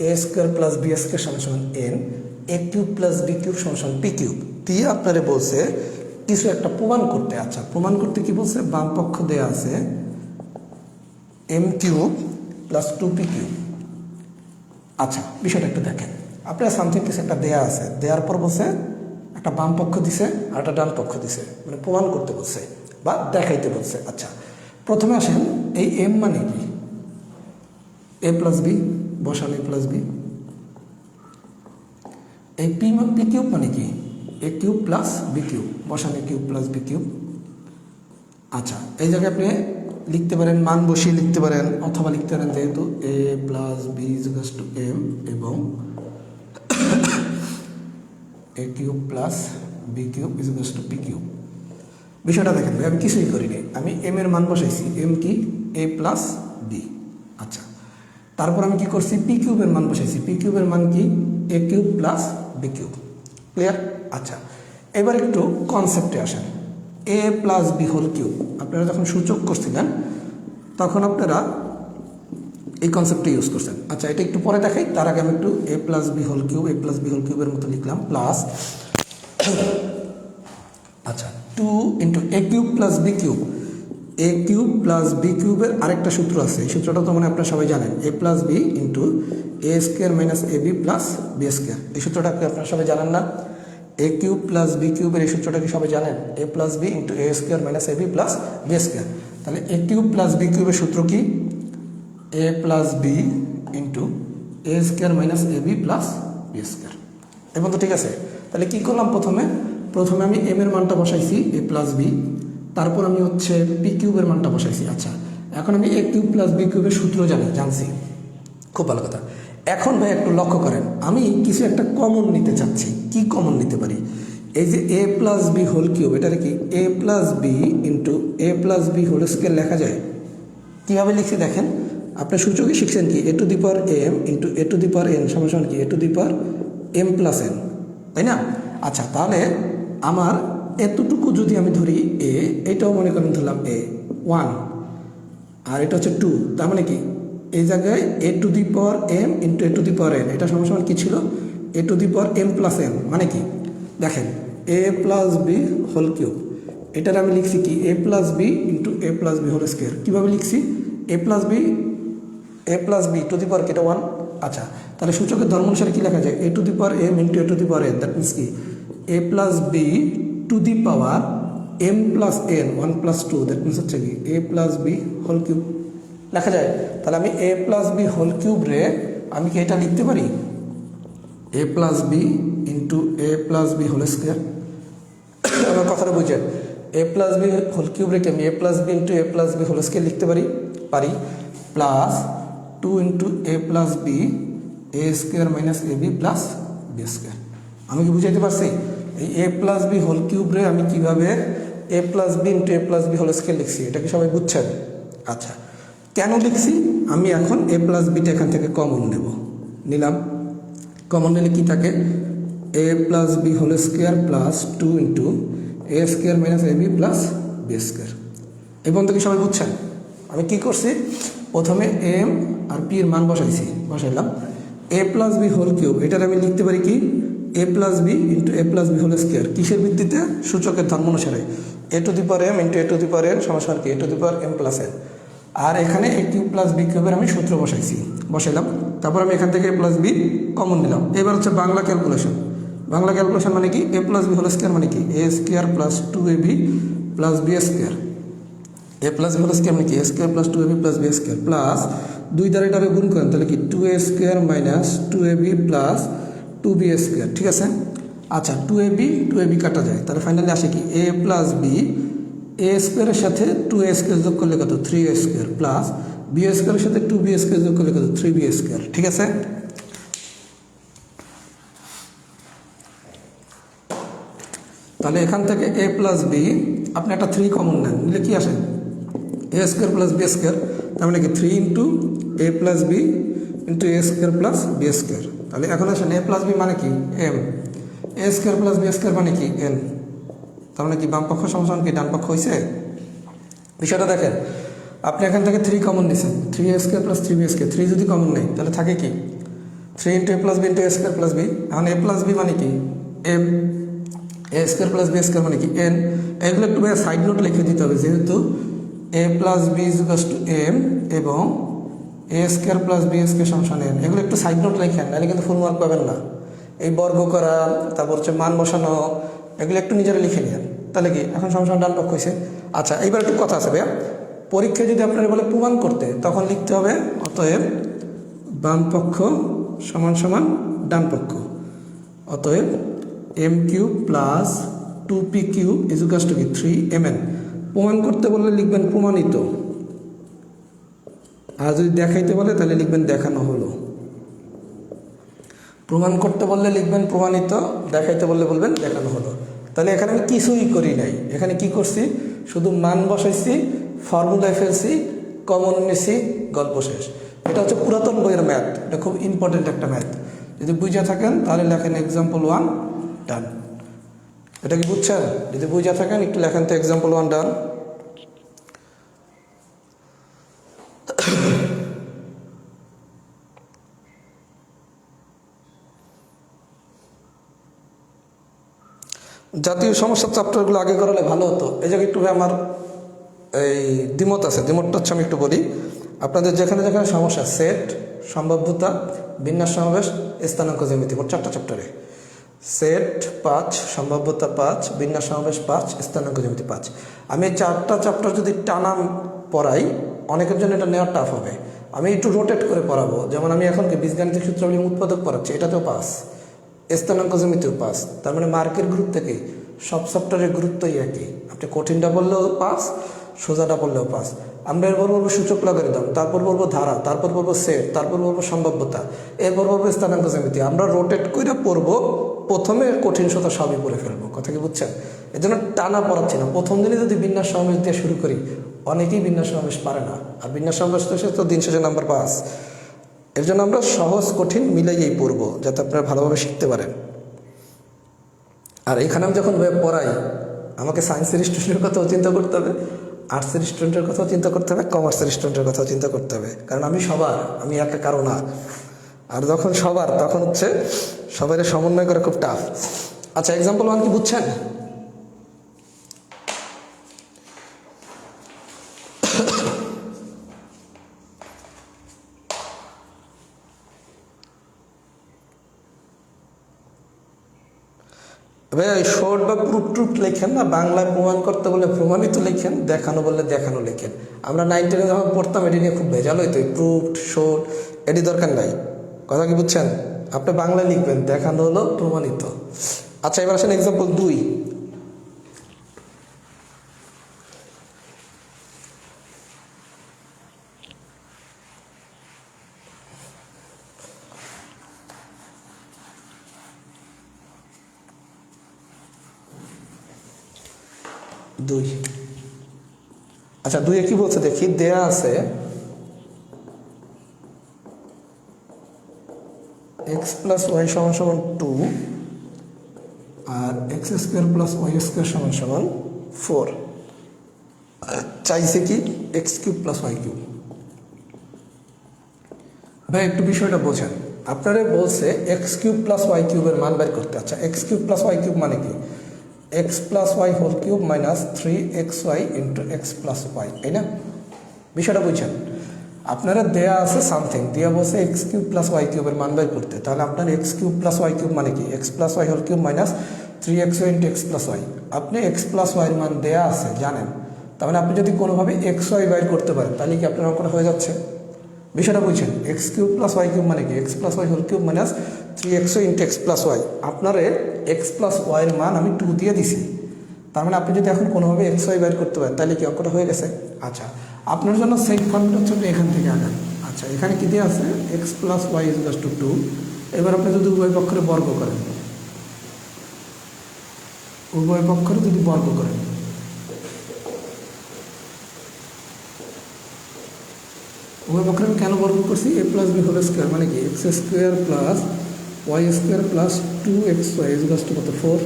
a square plus B square সমান সমান n, a cube plus B cube সমান সমান পি কিউব দিয়ে আপনারা বলছে কিছু একটা প্রমাণ করতে। আচ্ছা, প্রমাণ করতে কি বলছে? বাম পক্ষ দেওয়া আছে m cube plus 2p cube. আচ্ছা, বিষয়টা একটু দেখেন। আপনারা সামথিং কিছু একটা দেয়া আছে, দেওয়ার পর বলছে একটা বাম পক্ষ দিছে আর একটা ডান পক্ষ দিছে, মানে প্রমাণ করতে বলছে বা দেখাইতে বলছে। আচ্ছা, প্রথমে আসেন, এই এম মানে কি? এ প্লাস বি, বসান এ প্লাস বি। এই পি কিউব মানে কি? A cube plus B cube, বসান এ কিউব প্লাস বি কিউব। আচ্ছা, এই জায়গায় আপনি লিখতে পারেন, মান বসিয়ে লিখতে পারেন, অথবা লিখতে পারেন যেহেতু a plus b equals to m এবং a cube plus B cube equals to p cube. বিষয়টা দেখেন ভাই, আমি কিছুই করিনি, আমি এম এর মান বসাইছি। এম কি? এ প্লাস বি। আচ্ছা, তারপর আমি কি করছি? পি কিউবের মান বসাইছি। পি কিউবের মান কি? A cube plus B cube. Clear? আচ্ছা, এবার একটু কনসেপ্টে আসেন। A plus B whole cube, আপনারা যখন সূচক করছিলেন তখন আপনারা এই কনসেপ্টটা ইউজ করছেন। আচ্ছা, এটা একটু পরে দেখাই, তার আগে আমি একটু এ প্লাস বি হোল কিউব, এ প্লাস বি হোল কিউবের মতো লিখলাম, প্লাস আচ্ছা 2 ইন্টু এ কিউব প্লাস বি কিউব। এ কিউব প্লাস বি কিউবের আরেকটা সূত্র আছে, এই সূত্রটা তো মানে আপনারা সবাই জানেন, এ plus b into A square minus A B plus B square. এই সূত্রটা কি আপনারা সবাই জানেন না? এ কিউব প্লাস বি কিউবের এই সূত্রটা কি সবাই জানেন? এ plus b into A square minus A B plus B square. তাহলে এ কিউব প্লাস বি কিউবের সূত্র কি? এ plus b into A square minus A B plus B square. এবং তো ঠিক আছে। তাহলে কি করলাম? প্রথমে আমি এম এর মানটা বসাইছি এ প্লাস বি, তারপর আমি হচ্ছে পি কিউবের মানটা বসাইছি। আচ্ছা, এখন আমি এ কিউব প্লাস বি কিউবের সূত্র জানছি, খুব ভালো কথা। এখন ভাই একটু লক্ষ্য করেন, আমি কিছু একটা কমন নিতে চাচ্ছি। কি কমন নিতে পারি? এই যে a plus B whole cube, এটার কি এ plus b into a plus B whole square লেখা যায়। কীভাবে লিখছি দেখেন, আপনার সূচকে শিখছেন কি? A to the power m into a to the power n সমান কি? A to the power m plus n, তাই না? আচ্ছা, তাহলে আমার এতটুকু যদি আমি ধরি এ, এটাও মনে করেন ধরলাম এ 1, আর এটা হচ্ছে 2, তার মানে কি এই জায়গায় a to the power m into a to the power n, এটা সমান কি ছিল? A to the power m plus n. মানে কি দেখেন, a plus B whole cube, এটার আমি লিখছি কি? এ plus b into a plus B whole square. কীভাবে লিখছি? A plus b to the power এটা 1। আচ্ছা, তাহলে সূচকের ধর্ম অনুসারে কী লেখা যায়? A to the power m into a to the power n, that means কি? এ plus b to the power m plus n 1 plus 2, that means হচ্ছে কি? এ প্লাস বি হোল কিউব লেখা যায়। তাহলে আমি a plus B whole cube রে আমি কি এটা লিখতে পারি? A plus b into a plus B whole square. আমার কথাটা বুঝছেন? A plus B whole cube রেখে আমি a plus b into a plus B whole square লিখতে পারি, plus 2 into a plus B A square minus A B plus B square. আমি কি বুঝাইতে পারছি? এই এ প্লাস বি হোল কিউব রে আমি কীভাবে এ plus b into a plus B whole square লিখছি, এটা কি সবাই বুঝছেন? আচ্ছা, কেন লিখছি? আমি এখন এ প্লাস বিটা এখান থেকে কমন নিলাম। কমন নিলে কি থাকে? A plus B whole square plus 2 into A square minus A B plus B square. এই পর্যন্ত কি সবাই বুঝছেন? আমি কি করছি? প্রথমে এম আর পি এর মান বসাইলাম। A plus B whole cube, এটার আমি লিখতে পারি কি? এ plus b into a plus B whole square. কিসের ভিত্তিতে? সূচকের ধর্ম অনুসারে। A to the power m into a to the power n সমান কি? A to the power m plus n. আর এখানে এ কিউব প্লাস বি কিউবের আমি সূত্র বসাইলাম। তারপর আমি এখান থেকে এ প্লাস বি কমন নিলাম। এবার হচ্ছে বাংলা ক্যালকুলেশন মানে কি? এ প্লাস বি হোল স্কোয়ার মানে কি? A square plus 2ab plus B square. A plus B whole square মানে কি? A square plus 2ab plus B square plus 2 দ্বারা এটাকে গুণ করেন, তাহলে কি? 2a square minus 2ab plus 2b square. ঠিক আছে? আচ্ছা 2ab কাটা যায়, তাহলে ফাইনালি আসে কি a প্লাস বি, এ স্কোয়ারের সাথে 2a স্কোয়ার যোগ করলে কত 3a স্কোয়ার প্লাস বি স্কোয়ারের সাথে 2b স্কোয়ার যোগ করলে কত 3b স্কোয়ার। ঠিক আছে, তাহলে এখান থেকে a প্লাস বি আপনি একটা 3 কমন নেন, নিলে কি আসে a square plus B square, তার মানে কি 3 into a plus b into a square plus B square. তাহলে এখন আসেন a প্লাস বি মানে কি m, a square plus B square মানে কি n, তার মানে কি বাম পক্ষ সমান কি ডান পক্ষ হয়েছে। বিষয়টা দেখেন, আপনি এখান থেকে 3 কমন নিয়েছেন, 3a square plus 3b square, 3 যদি কমন নেই তাহলে থাকে কি 3 into a plus b into a square plus b. এখন a প্লাস বি মানে কি m, a square plus B square মানে কি n। এগুলো একটু সাইড নোট লিখে দিতে হবে, যেহেতু a plus b equal to m এবং a square plus B square সমান n, এগুলো একটু সাইড নোট লেখেন, নাহলে কিন্তু ফুল মার্ক পাবেন না। এই বর্গ করা, তারপর হচ্ছে মান বসানো, এগুলো একটু নিজেরা লিখে নেন, তাহলে কি এখন সমান ডান পক্ষ হয়েছে। আচ্ছা এইবার একটু কথা আছে ভাইয়া, পরীক্ষায় যদি আপনারা বলে প্রমাণ করতে, তখন লিখতে হবে অতএব বাম পক্ষ সমান সমান ডান পক্ষ, অতএব m cube plus 2p cube equal to কি 3mn। প্রমাণ করতে বললে লিখবেন প্রমাণিত, আর যদি দেখাইতে বলে তাহলে লিখবেন দেখানো হলো। প্রমাণ করতে বললে লিখবেন প্রমাণিত, দেখাইতে বললে বলবেন দেখানো হলো। তাহলে এখানে আমি কিছুই করি নাই, এখানে কি করছি শুধু মান বসাইছি, ফর্মুলায় ফেলছি, কমন নিছি, গল্প শেষ। এটা হচ্ছে পুরাতন বইয়ের ম্যাথ, এটা খুব ইম্পর্টেন্ট একটা ম্যাথ। যদি বুঝে থাকেন তাহলে লেখেন এক্সাম্পল 1 ডান। এটা কি বুঝছেন? যদি বুঝে থাকেন একটু লেখেন তো এক্সাম্পল 1 ডান। জাতীয় সমস্যার চ্যাপ্টারগুলো আগে করালে ভালো হতো। এই জায়গায় একটু আমার এই দ্বিমত আছে, দ্বিমতটা হচ্ছে আমি একটু বলি। আপনাদের যেখানে যেখানে সমস্যা, সেট, সম্ভাব্যতা, বিন্যাস সমাবেশ, স্থানাঙ্ক জ্যামিতি, মোট 4টা চ্যাপ্টারে। সেট 5, সম্ভাব্যতা 5, বিন্যাস সমাবেশ 5, স্থানাঙ্ক জ্যামিতি 5। আমি এই 4টা চ্যাপ্টার যদি টানা পড়াই, অনেকের জন্য এটা নেওয়া টাফ হবে। আমি একটু রোটেট করে পড়াবো, যেমন আমি এখন কি বীজগাণিতিক সূত্রাবলী উৎপাদক পড়াচ্ছি, এটাতেও 5, স্থানাঙ্ক জ্যামিতিও 5। তার মানে মার্কের গুরুত্ব কি, সব চ্যাপ্টারের গুরুত্বই একই। আপনি কঠিনটা বললেও 5, সোজাটা বললেও 5। আমরা এরপর বলবো সূচক লগারিদম, তারপর বলবো ধারা, তারপর বলবো সেট, তারপর বলবো সম্ভাব্যতা, এরপর বলবো স্থানাঙ্ক জ্যামিতি। আমরা রোটেট করে পড়বো, প্রথমে কঠিন সোজা সবই পড়ে ফেলবো। কথা কি বুঝছেন? এই জন্য টানা পড়াচ্ছি না। প্রথম দিনে যদি বিন্যাস সমাবেশ দিয়ে শুরু করি, অনেকেই বিন্যাস সমাবেশ পারে না, আর বিন্যাস সমাবেশ তো দিন শেষে নাম্বার 5। এর জন্য আমরা সহজ কঠিন মিলাইয়েই পড়বো, যাতে আপনারা ভালোভাবে শিখতে পারেন। আর এখানে আমি যখন পড়াই, আমাকে সায়েন্সের স্টুডেন্টের কথাও চিন্তা করতে হবে, আর্টসের স্টুডেন্টের কথাও চিন্তা করতে হবে, কমার্সের স্টুডেন্টের কথাও চিন্তা করতে হবে। কারণ আমি সবার, আমি একটা কারো না। আর যখন সবার, তখন হচ্ছে সবাই সমন্বয় করা খুব টাফ। আচ্ছা এক্সাম্পল 1 কি বুঝছেন? ভাই শর্ট বা প্রুফ ট্রুফ লেখেন না, বাংলায় প্রমাণ করতে বলে প্রমাণিত লেখেন, দেখানো বললে দেখানো লেখেন। আমরা 9, 10 যখন পড়তাম এটি নিয়ে খুব ভেজাল হইতো, প্রুফ শর্ট এটি দরকার নাই। কথা কি বুঝছেন? আপনি বাংলায় লিখবেন দেখানো হলো প্রমাণিত। আচ্ছা এবার আসেন এক্সাম্পল 2। আচ্ছা 2 কি বলছে দেখি, দেয়া আছে x প্লাস ওয়াই সমান সমান 2 আর x square plus y square সমান সমান 4। চাইছে কি x cube plus y cube. ভাই একটু বিষয়টা বোঝেন, আপনারা বলছে x কিউব প্লাস ওয়াই কিউবের মান বের করতে। আচ্ছা x cube plus y cube মানে কি, x plus y whole cube minus 3xy into x plus y, তাই না? বিষয়টা বুঝছেন? আপনারা দেয়া আছে সামথিং, দেওয়া বলছে এক্স কিউব প্লাস ওয়াই কিউবের মান বের করতে। তাহলে আপনার x cube plus y cube মানে কি, x plus y whole cube minus 3xy into x plus y. আপনি এক্স প্লাস ওয়াইয়ের মান দেয়া আছে জানেন, তার মানে আপনি যদি কোনোভাবে এক্স ওয়াই বাইর করতে পারেন, তাহলে কি আপনার অঙ্কটা হয়ে যাচ্ছে? বিষয়টা বুঝছেন? X cube plus y cube মানে কি, x plus y whole cube minus 3x into x plus y, আপনার এক্স প্লাস ওয়াইয়ের মান আমি 2 দিয়ে দিছি। তার মানে আপনি যদি এখন কোনোভাবে এক্স ওয়াই বের করতে পারেন তাহলে কি অঙ্কটা হয়ে গেছে। আচ্ছা, আপনার জন্য সেম ফর্মুলা হচ্ছে এখান থেকে আগান। আচ্ছা, এখানে কি দিয়ে আছে x plus y is equal to 2। এবার আপনি যদি উভয় পক্ষের বর্গ করেন, উভয় পক্ষের যদি বর্গ করেন, উভয় পক্ষের আমি কেন বর্গ করছি, a plus B whole square মানে কি x square plus y square plus 2xy is equal to কত 4।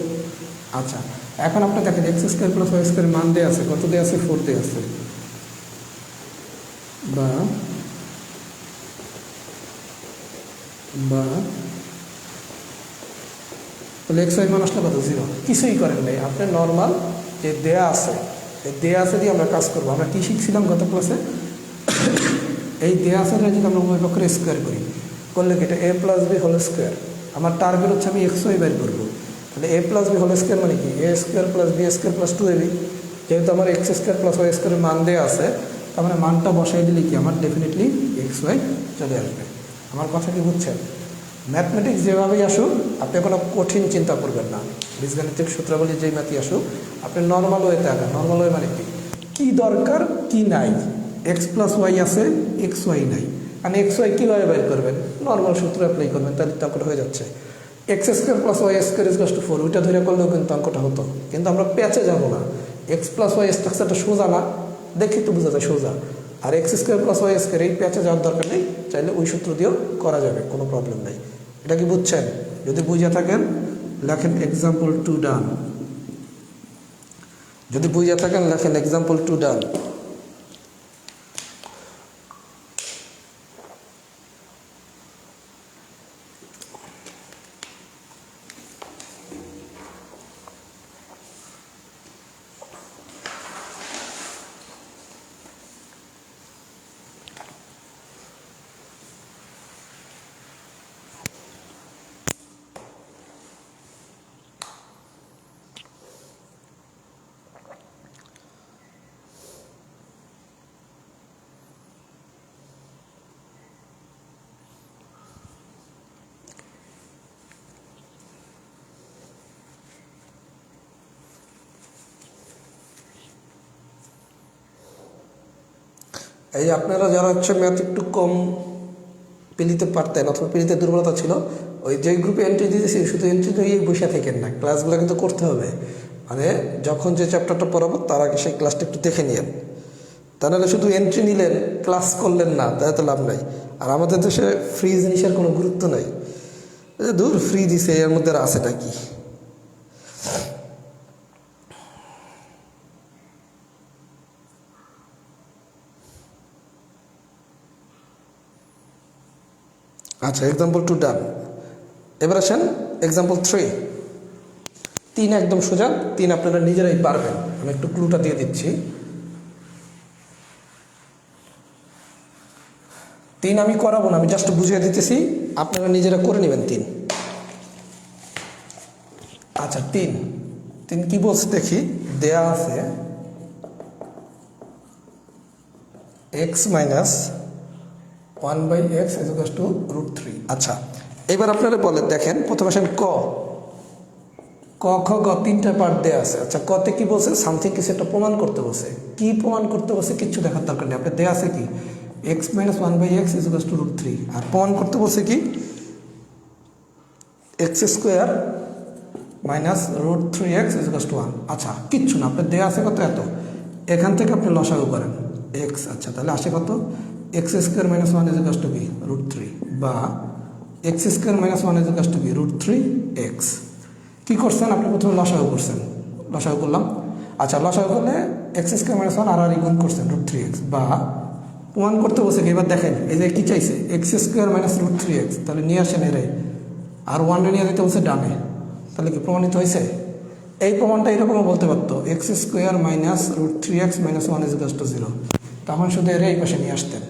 আচ্ছা, এখন আপনি দেখেন x square plus y square মান দেওয়া আছে, কত দেওয়া আছে 4 দেওয়া আছে, বা তাহলে এক্স ওয়াই মান আসলে কত 0। কিছুই করেন নাই, আপনি নর্মাল যে দেয়া আছে এই দেয়া আছে দিয়ে আমরা কাজ করবো। আমরা কী শিখছিলাম গত ক্লাসে, এই দেয়া আছে যদি আমরা উভয় পক্ষের স্কোয়ার করি, করলে কি এটা a plus B whole square, আমার টার্গেট হচ্ছে আমি এক্স ওয়াই বের করবো। তাহলে a plus B whole square মানে কি a square plus B square plus 2ab, যেহেতু আমার এক্স স্কোয়ার প্লাস ওয়াই স্কোয়ারের মান দেওয়া আছে, তার মানে মানটা বসাই দিলে কি আমার ডেফিনেটলি এক্স ওয়াই চলে আসবে। আমার কথা কি বুঝছেন? ম্যাথমেটিক্স যেভাবেই আসুক আপনি কোনো কঠিন চিন্তা করবেন না, বীজগাণিতিক সূত্রাবলী যেই ম্যাথই আসুক আপনি নর্মাল ওয়েতে আঁকান। নর্মাল ওয়ে মানে কি, কী দরকার কী নাই, এক্স প্লাস ওয়াই আছে এক্স ওয়াই নাই, মানে এক্স ওয়াই কীভাবে বের করবেন, নর্মাল সূত্র অ্যাপ্লাই করবেন, তাহলে তো অঙ্কটা হয়ে যাচ্ছে। X square plus y square is equal to 4, ওইটা ধরে করলেও কিন্তু অঙ্কটা হতো, কিন্তু আমরা প্যাচে যাবো না। এক্স প্লাস ওয়াই স্ট্রাকচারটা সোজা না, দেখি তো বোঝা যায় সোজা, আর x square plus y square এই প্যাচে যাওয়ার দরকার নেই, চাইলে ওই সূত্র দিয়েও করা যাবে, কোনো প্রবলেম নেই। এটা কি বুঝছেন? যদি বুঝে থাকেন লেখেন এক্সাম্পল 2 ডান, যদি বুঝে থাকেন লেখেন এক্সাম্পল 2 ডান। এই আপনারা যারা হচ্ছে ম্যাথ একটু কম পেলিতে পারতেন অথবা পেলিতে দুর্বলতা ছিল, ওই যে গ্রুপে এন্ট্রি দিয়েছি শুধু এন্ট্রি নিয়েই বসে থাকেন না, ক্লাসগুলো কিন্তু করতে হবে। মানে যখন যে চ্যাপ্টারটা পড়াবো তার আগে সেই ক্লাসটা একটু দেখে নিন, তা নাহলে শুধু এন্ট্রি নিলেন ক্লাস করলেন না, তাই তো লাভ নাই। আর আমাদের দেশে ফ্রি জিনিসের কোনো গুরুত্ব নাই, দূর ফ্রি দিছে এর মধ্যে আছেটা কি। আচ্ছা, এক্সাম্পল 2 ডান। এবার আসেন এক্সাম্পল 3। 3 একদম সোজা, 3 আপনারা নিজেরাই পারবেন, আমি একটু ক্লুটা দিয়ে দিচ্ছি। 3 আমি করাবো না, আমি জাস্ট বুঝিয়ে দিতেছি, আপনারা নিজেরা করে নেবেন 3। আচ্ছা, 3 কি বলছে দেখি, দেয়া আছে x minus 1/x is equal to √3। আচ্ছা, এবার আপনারা বলেন, দেখেন প্রথমে আসেন ক খ গ 3টা পার্ট দেওয়া আছে। আচ্ছা, কতে কি বলছে, সামথিং কিছু একটা প্রমাণ করতে বলছে, কি প্রমাণ করতে বলছে কিচ্ছু দেখার দরকার নেই, আপনার দেওয়া আছে কি x minus 1/x is equal to √3, আর প্রমাণ করতে বলছে কি x square minus √3x is equal two 1। আচ্ছা, কিচ্ছু না, আপনার দেওয়া আছে কত এত, এখান থেকে আপনি লসাগু করেন এক্স। আচ্ছা, তাহলে আসে কত x square minus 1 is equal two কি √3, বা x square minus 1 is equal two কি √3x। কী করছেন আপনি, প্রথমে লসাগু করছেন, লসাগু করলাম। আচ্ছা, লসাগু করলে এক্স স্কোয়ার মাইনাস 1 আর গুণ করছেন √3x, বা প্রমাণ করতে বসে কি, এবার দেখেন এই যে কী চাইছে এক্স স্কোয়ার মাইনাস √3x, তাহলে নিয়ে আসেন এরে, আর 1 নিয়ে দিতে বলছে ডানে, তাহলে কি প্রমাণিত হয়েছে। এই প্রমাণটা এরকমও বলতে পারতো x square minus √3x minus 1 is equal two 0, তখন শুধু এর এই পাশে নিয়ে আসতেন।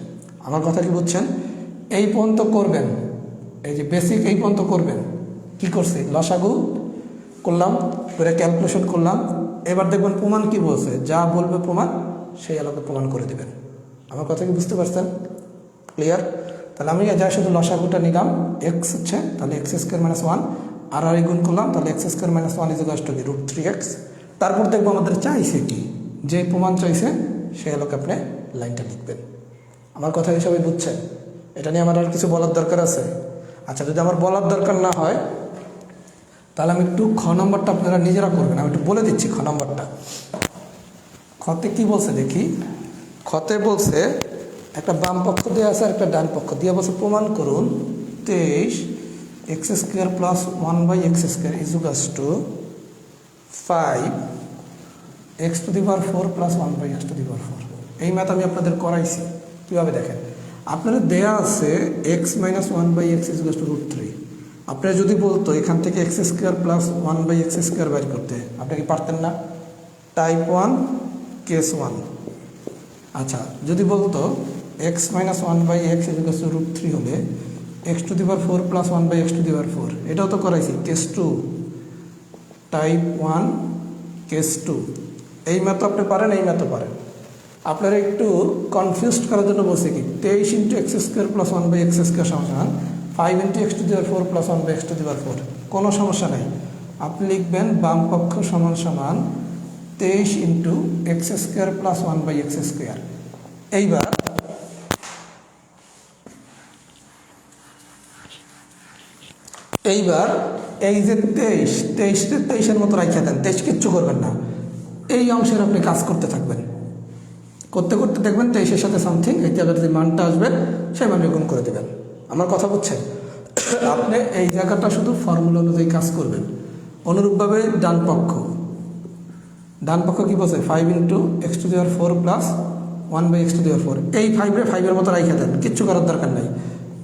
আমার কথা কি বুঝছেন? এই পর্যন্ত করবেন, এই যে বেসিক এই পর্যন্ত করবেন। কি করছি, লসাগু করলাম, করে ক্যালকুলেশন করলাম, এবার দেখবেন প্রমাণ কি বলছে, যা বলবে প্রমাণ সেই আলোকে প্রমাণ করে দেবেন। আমার কথা কি বুঝতে পারছেন? ক্লিয়ার? তাহলে আমি যা শুধু লসাগুটা নিলাম এক্স হচ্ছে, তাহলে এক্স স্কোয়ার মাইনাস ওয়ান, আর গুণ করলাম, তাহলে x square minus one is equal two কি রুট থ্রি এক্স। তারপর দেখবো আমাদের চাইছে কি, যে প্রমাণ চাইছে সে এলাকা আপনি লাইনটা লিখবেন। আমার কথা হিসাবে বুঝছেন? এটা নিয়ে আমার আর কিছু বলার দরকার আছে? আচ্ছা, যদি আমার বলার দরকার না হয় তাহলে আমি একটু খ নম্বরটা আপনারা নিজেরা করবেন, আমি একটু বলে দিচ্ছি খ নম্বরটা। খতে কি বলছে দেখি, খতে বলছে একটা বাম পক্ষ দিয়ে আছে আর একটা ডান পক্ষ দিয়ে বলছে প্রমাণ করুন 23 x square plus one by x square is equal to 5 x to the power 4 plus one by x to the power 4। এই ম্যাথ আমি আপনাদের করাইছি। কীভাবে দেখেন, আপনাদের দেয়া আছে x minus one by x is equal to root three. আপনারা যদি বলতো এখান থেকে x square plus one by x square বের করতে, আপনি কি পারতেন না? Type 1 case 1। আচ্ছা, যদি বলতো x minus one by x is equal to root three হলে x to the power 4 plus one by x to the power 4, এটাও তো করাইছি কেস 2, টাইপ 1 কেস 2। এই ম্যাথ আপনি পারেন, এই ম্যাথও পারেন। আপনারা একটু কনফিউজ করার জন্য বলছে কি 23 into x square plus one by x square সমান 5 into x to the power 4 plus one by x to the power 4। কোনো সমস্যা নেই, আপনি লিখবেন বাম পক্ষ সমান সমান 23 into x square plus one by x square. এইবার এই যে 23-23-23-এর মতো রাখিয়ে দেন, 23 কিচ্ছু করবেন না, এই অংশের আপনি কাজ করতে থাকবেন। করতে করতে দেখবেন 23-এর সাথে সামথিং এই জায়গায় যে মানটা আসবে সেই মান গুণ করে দেবেন। আমার কথা বুঝছেন? আপনি এই জায়গাটা শুধু ফর্মুলা অনুযায়ী কাজ করবেন। অনুরূপভাবে ডান পক্ষ কি বলছে 5 into x to the power 4 plus one by x to the power 4। এই 5-এর মতো রাইখে দেন, কিচ্ছু করার দরকার নাই,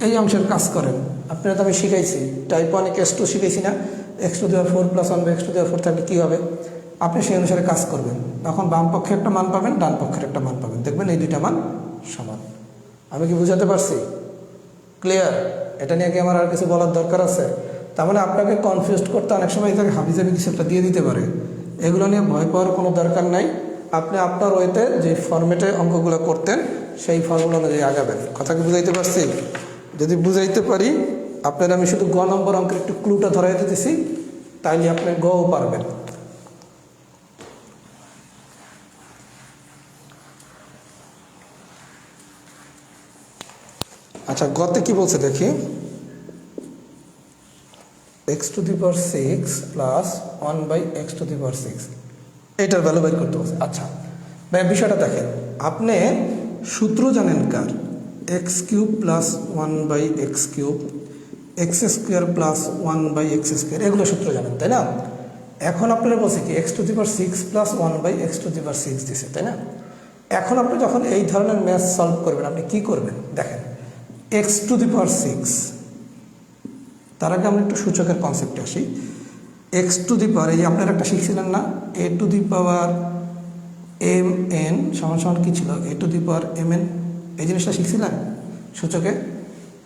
এই অংশের কাজ করেন। আপনারা তো আমি শিখাইছি টাইপ 1 কেস 2 শিখাইছি না, x to the power 4 plus one by x to the power 4 থাকলে কী হবে, আপনি সেই অনুসারে কাজ করবেন। তখন বাম পক্ষে একটা মান পাবেন, ডান পক্ষের একটা মান পাবেন, দেখবেন এই দুইটা মান সমান। আমি কি বুঝাতে পারছি? ক্লিয়ার? এটা নিয়ে কি আমার আর কিছু বলার দরকার আছে? তার মানে আপনাকে কনফিউজ করতে অনেক সময় এটাকে হাবিজাবি কিছু একটা দিয়ে দিতে পারে, এগুলো নিয়ে ভয় পাওয়ার কোনো দরকার নাই। আপনি আপনার ওয়েতে যে ফর্মেটে অঙ্কগুলো করতেন সেই ফর্মুলা অনুযায়ী আগাবেন। কথা কি বুঝাইতে পারছি? যদি বুঝাইতে পারি, আপনার আমি শুধু গ নম্বর অঙ্কের একটু ক্লুটা ধরাই দিতেছি, তাইলে আপনি গও পারবেন। আচ্ছা, গতে কি বলছে দেখি, x to the power 6 plus one by x to the power 6, এইটার ভ্যালু বের করতে বলছে। আচ্ছা ভাই, বিষয়টা দেখেন, আপনি সূত্র জানেন কার, x cube plus one by x cube, x square plus one by x square, এগুলো সূত্র জানেন তাই না? এখন আপনারা বলছে কি x to the power 6 plus one by x to the power 6 দিছে তাই না? এখন আপনি যখন এই ধরনের ম্যাথ সলভ করবেন, আপনি কি করবেন দেখেন, এক্স টু দি পাওয়ার 6, তার আগে আমরা একটু সূচকের কনসেপ্টে আসি। এক্স টু দি পাওয়ার, এই যে আপনারা একটা শিখছিলেন না, a to the power m n সমান সমান কী ছিল, a to the power m n, এই জিনিসটা শিখছিলেন সূচকে।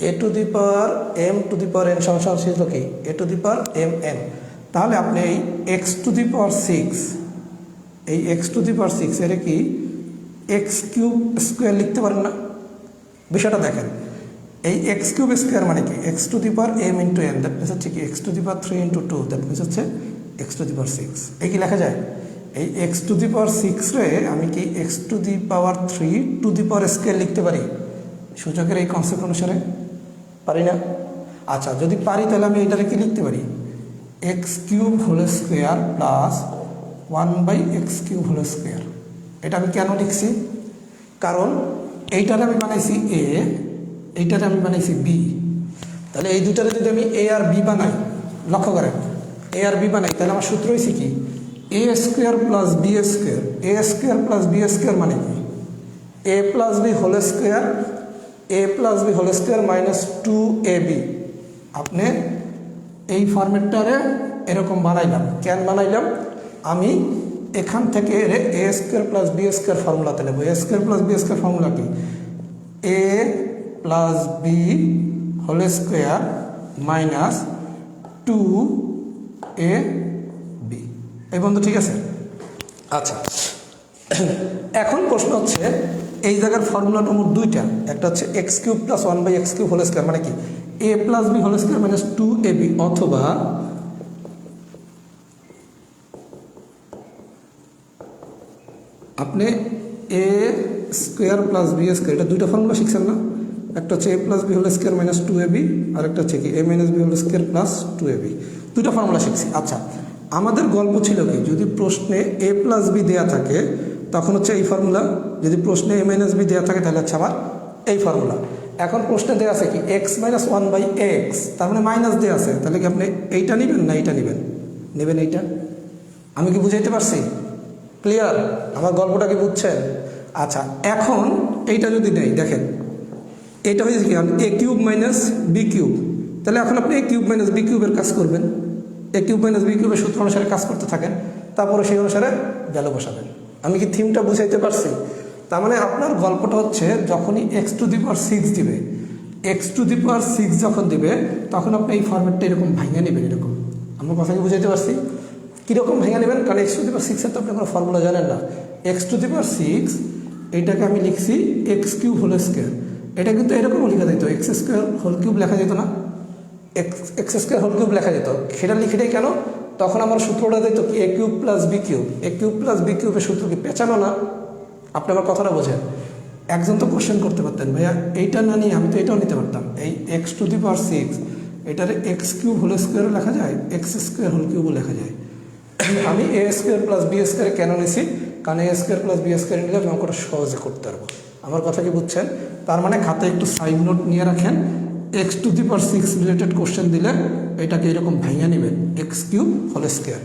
A to the power m to the power n সমান সমান ছিল কি a to the power m n. তাহলে আপনি এই এক্স টু দি পাওয়ার 6, এই এক্স টু দি পাওয়ার 6 এর কি এক্স কিউব স্কোয়ার লিখতে পারেন না? বিষয়টা দেখেন, এই এক্স কিউব স্কোয়ার মানে কি x to the power m into n, that means হচ্ছে কি x to the power 3 into 2, that means হচ্ছে এক্স টু দি পাওয়ার 6। এই কি লেখা যায়, এই এক্স টু দি পাওয়ার 6 রে আমি কি x to the power 3 two the power square লিখতে পারি সূচকের এই কনসেপ্ট অনুসারে? পারি না? আচ্ছা, যদি পারি তাহলে আমি এটাকে কি লিখতে পারি, x cube whole square plus one by x cube whole square. এটা আমি কেন লিখছি, কারণ এইটারে আমি বানাইছি এ, এইটারে আমি বানাইছি বি। তাহলে এই দুটারে যদি আমি এ আর বি বানাই, লক্ষ্য করেন এ আর বি বানাই, তাহলে আমার সূত্র হয়েছে কি a square plus B square. A square plus B square মানে কি এ plus B whole square, a plus B whole square minus 2ab। আপনি এই ফরম্যাটটারে এরকম বানাইলাম, কেন বানাইলাম, আমি এখান থেকে a square plus B square ফর্মুলাতে নেব। A square plus B square formula কি এ plus B whole square minus 2ab। এই বন্ধু ঠিক আছে? আচ্ছা, এখন প্রশ্ন হচ্ছে এই জায়গার ফর্মুলা নম্বর দুইটা, একটা হচ্ছে x cube plus one by x cube whole square, মানে কি এ plus B whole square minus 2ab, অথবা আপনি a square plus B square, এটা দুইটা ফর্মুলা শিখছেন না? একটা হচ্ছে এ plus B whole square minus 2ab, আর একটা হচ্ছে কি a minus B whole square plus 2ab, দুইটা ফর্মুলা শিখছি। আচ্ছা, আমাদের গল্প ছিল কি, যদি প্রশ্নে এ প্লাস বি দেওয়া থাকে তখন হচ্ছে এই ফর্মুলা, যদি প্রশ্নে এ মাইনাস বি দেওয়া থাকে তাহলে হচ্ছে আমার এই ফর্মুলা। এখন প্রশ্নে দেওয়া আছে কি x minus one by x, তার মানে মাইনাস দেওয়া আছে, তাহলে কি আপনি এইটা নেবেন না এইটা নেবেন? নেবেন এইটা। আমি কি বুঝাইতে পারছি? ক্লিয়ার? আমার গল্পটা কি বুঝছেন? আচ্ছা, এখন এইটা যদি নেই, দেখেন এটা হয়েছে কি a cube minus B cube, তাহলে এখন আপনি এ কিউব মাইনাস বি কিউবের কাজ করবেন, এ কিউব মাইনাস বি কিউবের সূত্র অনুসারে কাজ করতে থাকেন, তারপরে সেই অনুসারে ভ্যালু বসাবেন। আমি কি থিমটা বুঝাইতে পারছি? তার মানে আপনার গল্পটা হচ্ছে যখনই এক্স টু দি পাওয়ার 6 দিবে, এক্স টু দি পাওয়ার 6 যখন দিবে তখন আপনি এই ফরম্যাটটা এরকম ভাঙিয়ে নেবেন, এরকম। আমার কথা কি বুঝাইতে পারছি? কীরকম ভেঙে নেবেন? কারণ এক্স টু দি পাওয়ার 6-এর তো আপনি কোনো ফর্মুলা জানেন না। এক্স টু দি পাওয়ার 6 এইটাকে আমি লিখছি এক্স কিউব হোল স্কোয়ার, এটা কিন্তু এরকমও লেখা যেত, এক্স স্কোয়ার হোল কিউব লেখা যেত না? এক্স স্কোয়ার হোল কিউব লেখা যেত, সেটা লিখেটাই কেন? তখন আমার সূত্রটা দিত কি a cube plus B cube, A cube plus B কিউবের সূত্র কি পেঁচানো না? আপনি আমার কথাটা বোঝেন। একজন তো কোশ্চেন করতে পারতেন, ভাইয়া এইটা না নিয়ে আমি তো এটাও নিতে পারতাম, এই এক্স টু দি পাওয়ার 6 এটারে এক্স কিউব হোল স্কোয়ারও লেখা যায়, এক্স স্কোয়ার হোল কিউবও লেখা যায়। আমি এ স্কোয়ার প্লাস বি স্কোয়ার কেন নিছি? কারণ এ স্কোয়ার প্লাস বি স্কোয়ার নিলে আমি অঙ্কটা সহজে করতে পারবো। আমার কথা কি বুঝছেন? তার মানে খাতায় একটু সাইড নোট নিয়ে রাখেন, x to the power 6 related question দিলে এটাকে এরকম ভেঙে নেবেন এক্স কিউব হোল স্কোয়ার।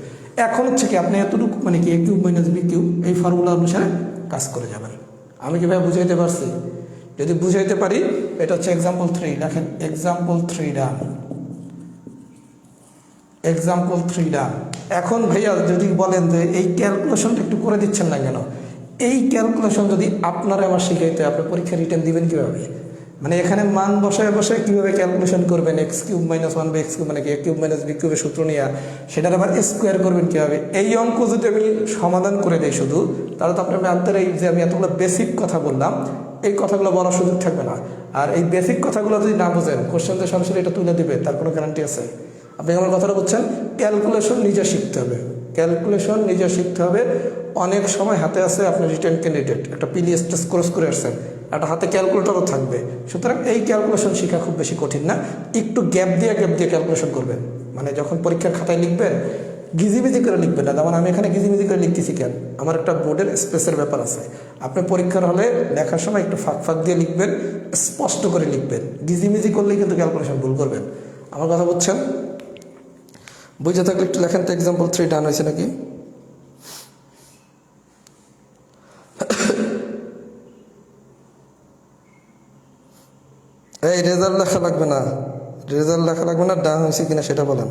এখন হচ্ছে কি আপনি এতটুকু মানে কি a cube minus B cube এই ফর্মুলা অনুসারে কাজ করে যাবেন। আমি কীভাবে বুঝাইতে পারছি? যদি বুঝাইতে পারি, এটা হচ্ছে এক্সাম্পল 3, দেখেন এক্সাম্পল 3 ডান, এক্সাম্পল 3 ডান। এখন ভাইয়া যদি বলেন যে এই ক্যালকুলেশনটা একটু করে দিচ্ছেন না কেন, এই ক্যালকুলেশন যদি আপনারা আমার শিখাইতে, আপনি পরীক্ষা রিটার্ন দিবেন কীভাবে? মানে এখানে মান বসায় বসায় কীভাবে ক্যালকুলেশন করবেন, x cube minus one by x cube মানে কি এ কিউব মাইনাস বি কিউবের সূত্র নিয়ে সেটার আবার স্কোয়ার করবেন কীভাবে? এই অঙ্ক যদি আমি সমাধান করে দিই শুধু, তাহলে তো আপনার আন্তর এই যে আমি এতগুলো বেসিক কথা বললাম, এই কথাগুলো বলার সুযোগ থাকবে না। আর এই বেসিক কথাগুলো যদি না বোঝেন, কোশ্চেন তো সরাসরি এটা তুলে দেবে, তার কোনো গ্যারান্টি আছে? আপনি আমার কথাটা বুঝছেন? ক্যালকুলেশন নিজে শিখতে হবে, ক্যালকুলেশন নিজে শিখতে হবে। অনেক সময় হাতে আছে আপনি রিটেন ক্যান্ডিডেট, একটা পিলিএস টেস্ট কোর্স করে আসছেন, একটা হাতে ক্যালকুলেটরও থাকবে, সুতরাং এই ক্যালকুলেশন শেখা খুব বেশি কঠিন না। একটু গ্যাপ দিয়ে ক্যালকুলেশন করবেন, মানে যখন পরীক্ষার খাতায় লিখবেন গিজিমিজি করে লিখবেন না। যেমন আমি এখানে গিজিমিজি করে লিখতেছি কেন? আমার একটা বোর্ডের স্পেসের ব্যাপার আছে। আপনি পরীক্ষার হলে লেখার সময় একটু ফাঁক ফাঁক দিয়ে লিখবেন, স্পষ্ট করে লিখবেন। গিজিমিজি করলেই কিন্তু ক্যালকুলেশন ভুল করবেন। আমার কথা বুঝছেন? বুঝে থাকলে একটু লেখেন তো এক্সাম্পল 3 ডান হয়েছে নাকি? এই রেজাল্ট লেখা লাগবে না, রেজাল্ট লেখা লাগবে না, ডান হয়েছে কিনা সেটা বলেন।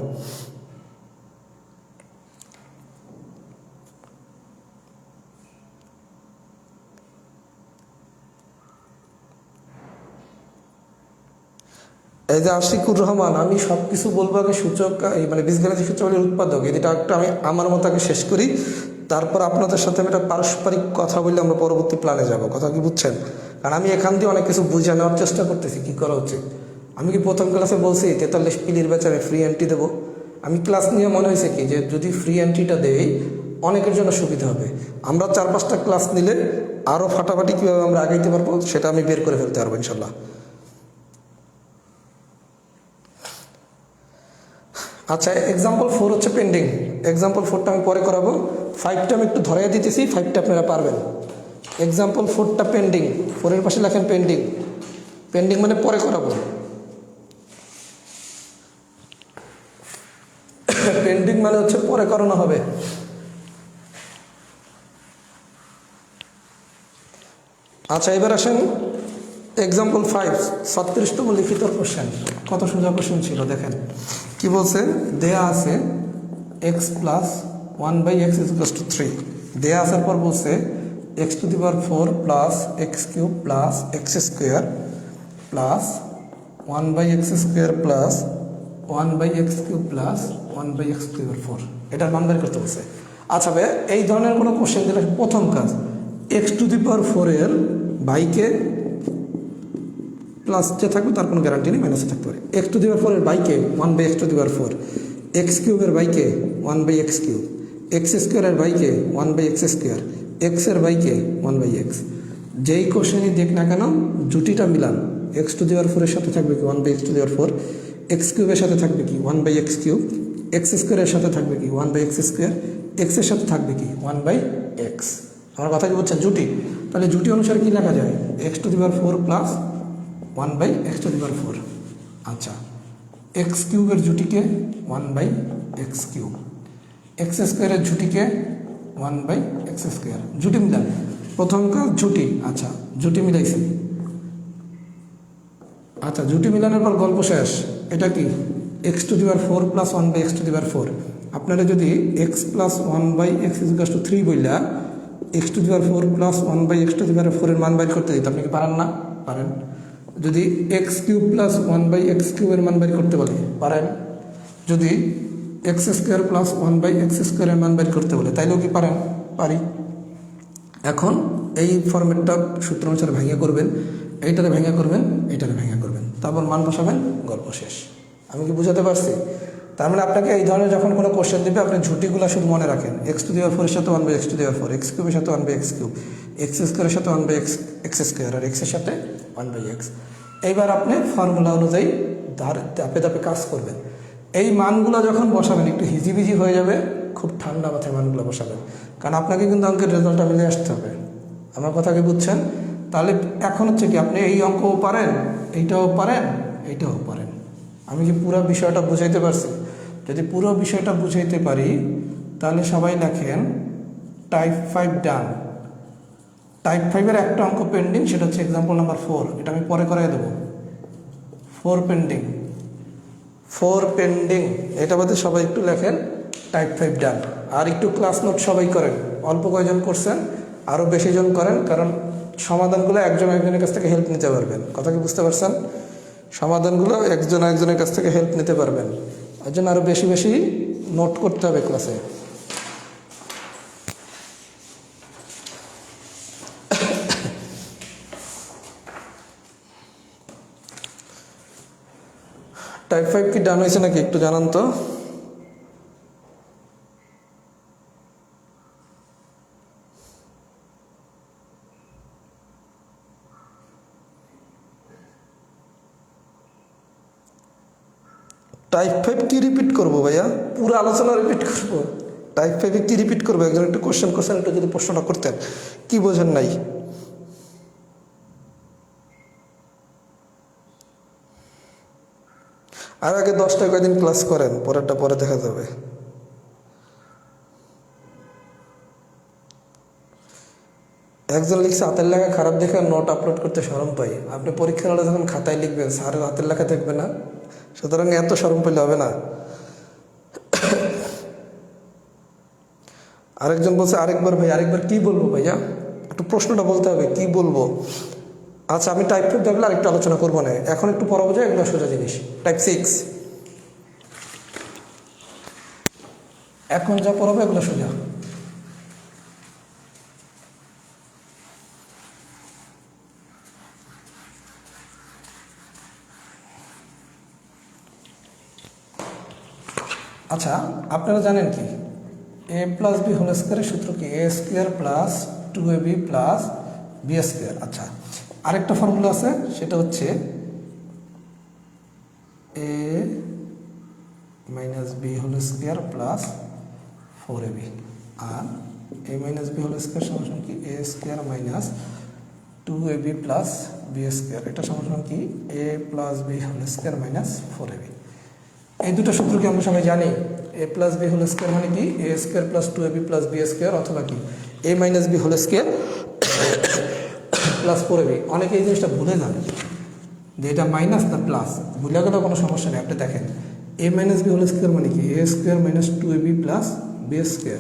এই যে আশিকুর রহমান, আমি সব কিছু বলবো আগে সূচক, এই মানে বীজগাণিতিক সূত্রাবলীর উৎপাদক, এটা একটা আমি আমার মতো আগে শেষ করি, তারপর আপনাদের সাথে আমি একটা পারস্পরিক কথা বললে আমরা পরবর্তী প্ল্যানে যাব। কথা কি বুঝছেন? কারণ আমি এখান দিয়ে অনেক কিছু বুঝে নেওয়ার চেষ্টা করতেছি কী করা উচিত। আমি কি প্রথম ক্লাসে বলছি 43 পিলির ব্যাচে আমি ফ্রি এন্ট্রি দেবো? আমি ক্লাস নিয়ে মনে হয়েছে কি যে যদি ফ্রি এন্ট্রিটা দেই অনেকের জন্য সুবিধা হবে। আমরা 4-5টা ক্লাস নিলে আরও ফাটাফাটি কীভাবে আমরা আগাইতে পারবো সেটা আমি বের করে ফেলতে পারবো ইনশাল্লাহ। আচ্ছা, এক্সাম্পল 4 হচ্ছে পেন্ডিং। এক্সাম্পল 4টা আমি পরে করাবো, 5টা আমি একটু ধরাই দিতেছি, 5টা আপনারা পারবেন। এক্সাম্পল 4টা পেন্ডিং, 4-এর পাশে লেখেন পেন্ডিং। পেন্ডিং মানে পরে করাবো, পেন্ডিং মানে হচ্ছে পরে করানো হবে। আচ্ছা, এবার আসেন এক্সাম্পল 5, 36তম লিখিত কোশ্চেন। কত সোজা কোশ্চেন ছিল দেখেন কি বলছে। দেয়া আছে এক্স প্লাস 1/x = 3, দেয়া আসার পর বলছে x to the power 4 plus x cube plus x square plus 1/x square plus 1/x cube plus 1/x to the power 4, এটার মান বের করতে বলছে। আচ্ছা ভাই, এই ধরনের কোনো কোশ্চেন দিলে প্রথম কাজ এক্স টু দি পাওয়ার 4 এর বাইকে প্লাস যে থাকবে তার কোনো গ্যারান্টি নেই, মাইনাসে থাকতে পারে। এক্স টু দি পাওয়ার 4 এর বাইকে 1/x to the power 4, x কিউবের বাইকে 1/x কিউব, এক্স স্কোয়ারের বাইকে 1/x স্কোয়ার, এক্স এর বাইকে 1/x। যেই কোশ্চেনই দেখ না কেন জুটিটা Milan. X to the power 4 এর সাথে থাকবে কি 1/x to the power 4, x কিউবের সাথে থাকবে কি 1/x কিউব, এক্স স্কোয়ারের সাথে থাকবে কি 1/x স্কোয়ার, এক্স এর সাথে থাকবে কি 1/x। আমার কথা কি বলছেন? জুটি। তাহলে জুটি অনুসারে কি লেখা যায়? X to the power 4 plus 1/x to the power 4। আচ্ছা, এক্স কিউবের জুটিকে 1/x কিউব, এক্স স্কোয়ারের জুটিকে 1/x স্কোয়ার। জুটি মিলান। প্রথম কাজ জুটি। আচ্ছা, জুটি মিলাইছি। আচ্ছা, জুটি মিলানোর পর গল্প শেষ। এটা কি x to the power 4 plus 1/x to the power 4। আপনারা যদি x plus 1/x equal to 3 বললা x to the power 4 plus 1/x to the power 4 এর মান বাইর করতে দিত, আপনি কি পারেন না? পারেন। যদি এক্স কিউব প্লাস 1/x কিউবের মান বাইর করতে বলে পারেন। যদি এক্স স্কোয়ার প্লাস 1/x স্কোয়ারের মান বাইর করতে বলে তাইলেও কি পারেন? পারি। এখন এই ফরম্যাটটা সূত্র অনুসারে ভেঙে করবেন, এইটারে ভেঙে করবেন, এইটারে ভেঙে করবেন, তারপর মান বসাবেন, গল্প শেষ। আমি কি বুঝাতে পারছি? তার মানে আপনাকে এই ধরনের যখন কোনো কোশ্চেন দেবে আপনি ঝুটিগুলো শুধু মনে রাখেন। এক্স টু দি পাওয়ার 4 এর সাথে 1/x to the power 4, x কিউবের সাথে 1/x কিউব, এক্স স্কোয়ারের সাথে 1/x স্কোয়ার, আর এক্সের সাথে 1/x। এইবার আপনি ফর্মুলা অনুযায়ী ধাপে ধাপে কাজ করবেন। এই মানগুলো যখন বসাবেন একটু হিজিবিজি হয়ে যাবে, খুব ঠান্ডা মাথায় মানগুলো বসাবেন, কারণ আপনাকে কিন্তু অঙ্কের রেজাল্টটা মিলে আসতে হবে। আমার কথা কি বুঝছেন? তাহলে এখন হচ্ছে কি আপনি এই অঙ্কও পারেন, এইটাও পারেন, এইটাও পারেন। আমি কি পুরো বিষয়টা বুঝাইতে পারছি? যদি পুরো বিষয়টা বুঝাইতে পারি তাহলে সবাই লেখেন টাইপ 5 ডান। টাইপ 5-এর একটা অঙ্ক পেন্ডিং, সেটা হচ্ছে এক্সাম্পল নাম্বার 4। এটা আমি পরে করাই দেবো। 4 পেন্ডিং, 4 পেন্ডিং। এটা বাদে সবাই একটু লেখেন টাইপ 5 ডান। আর একটু ক্লাস নোট সবাই করেন। অল্প কয়জন করছেন, আরও বেশি জন করেন, কারণ সমাধানগুলো একজন একজনের কাছ থেকে হেল্প নিতে পারবেন। কথা কি বুঝতে পারছেন? সমাধানগুলো একজন একজনের কাছ থেকে হেল্প নিতে পারবেন, ওই জন্য আরও বেশি বেশি নোট করতে হবে ক্লাসে। টাইপ 5 কি ডান হয়েছে নাকি একটু জানান তো। টাইপ 5 কি রিপিট করবো ভাইয়া? পুরো আলোচনা রিপিট করবো? টাইপ 5-এ কি রিপিট করবো? একজন একটু কোশ্চেন করছেন, একটু যদি প্রশ্নটা করতেন। কি বোঝেন নাই? আর আগে 10টা কয়দিন ক্লাস করেন, পরেরটা পরে দেখা যাবে। একজন লিখছে হাতের লেখা খারাপ দেখে নোট আপলোড করতে শরম পাই। আপনি পরীক্ষার হলে যখন খাতায় লিখবেন স্যারের হাতের লেখা দেখবে না, সুতরাং এত শরম পেলে হবে না। আরেকজন বলছে আরেকবার ভাই, আরেকবার কি বলবো ভাইয়া? একটু প্রশ্নটা বলতে হবে, কি বলবো? আচ্ছা, আমি টাইপ 5 দেখলে আরেকটু আলোচনা করবো না, এখন একটু পড়াবো যে এগুলো সোজা জিনিস। টাইপ 6 এখন যা পড়াবো এগুলো সোজা। আচ্ছা, আপনারা জানেন কি a প্লাস বি হোল স্কোয়ারের সূত্র কি? a square plus 2ab plus B square. আচ্ছা, আরেকটা ফর্মুলা আছে, সেটা হচ্ছে a minus B whole square plus 4ab। আর a minus B whole square সমান কি? a square minus 2ab plus B square. এটা সমান কি? a plus B whole square minus 4ab। এই দুটো সূত্রকে আমরা সবাই জানি। a plus B whole square মানে কি? a square plus 2ab plus B square, অথবা কি a minus B whole square plus 4ab। অনেকে এই জিনিসটা ভুলে যান যে এটা মাইনাস না প্লাস। ভুলে গেলেও কোনো সমস্যা নেই। আপনি দেখেন a minus B whole square মানে কি? a square minus 2ab plus B square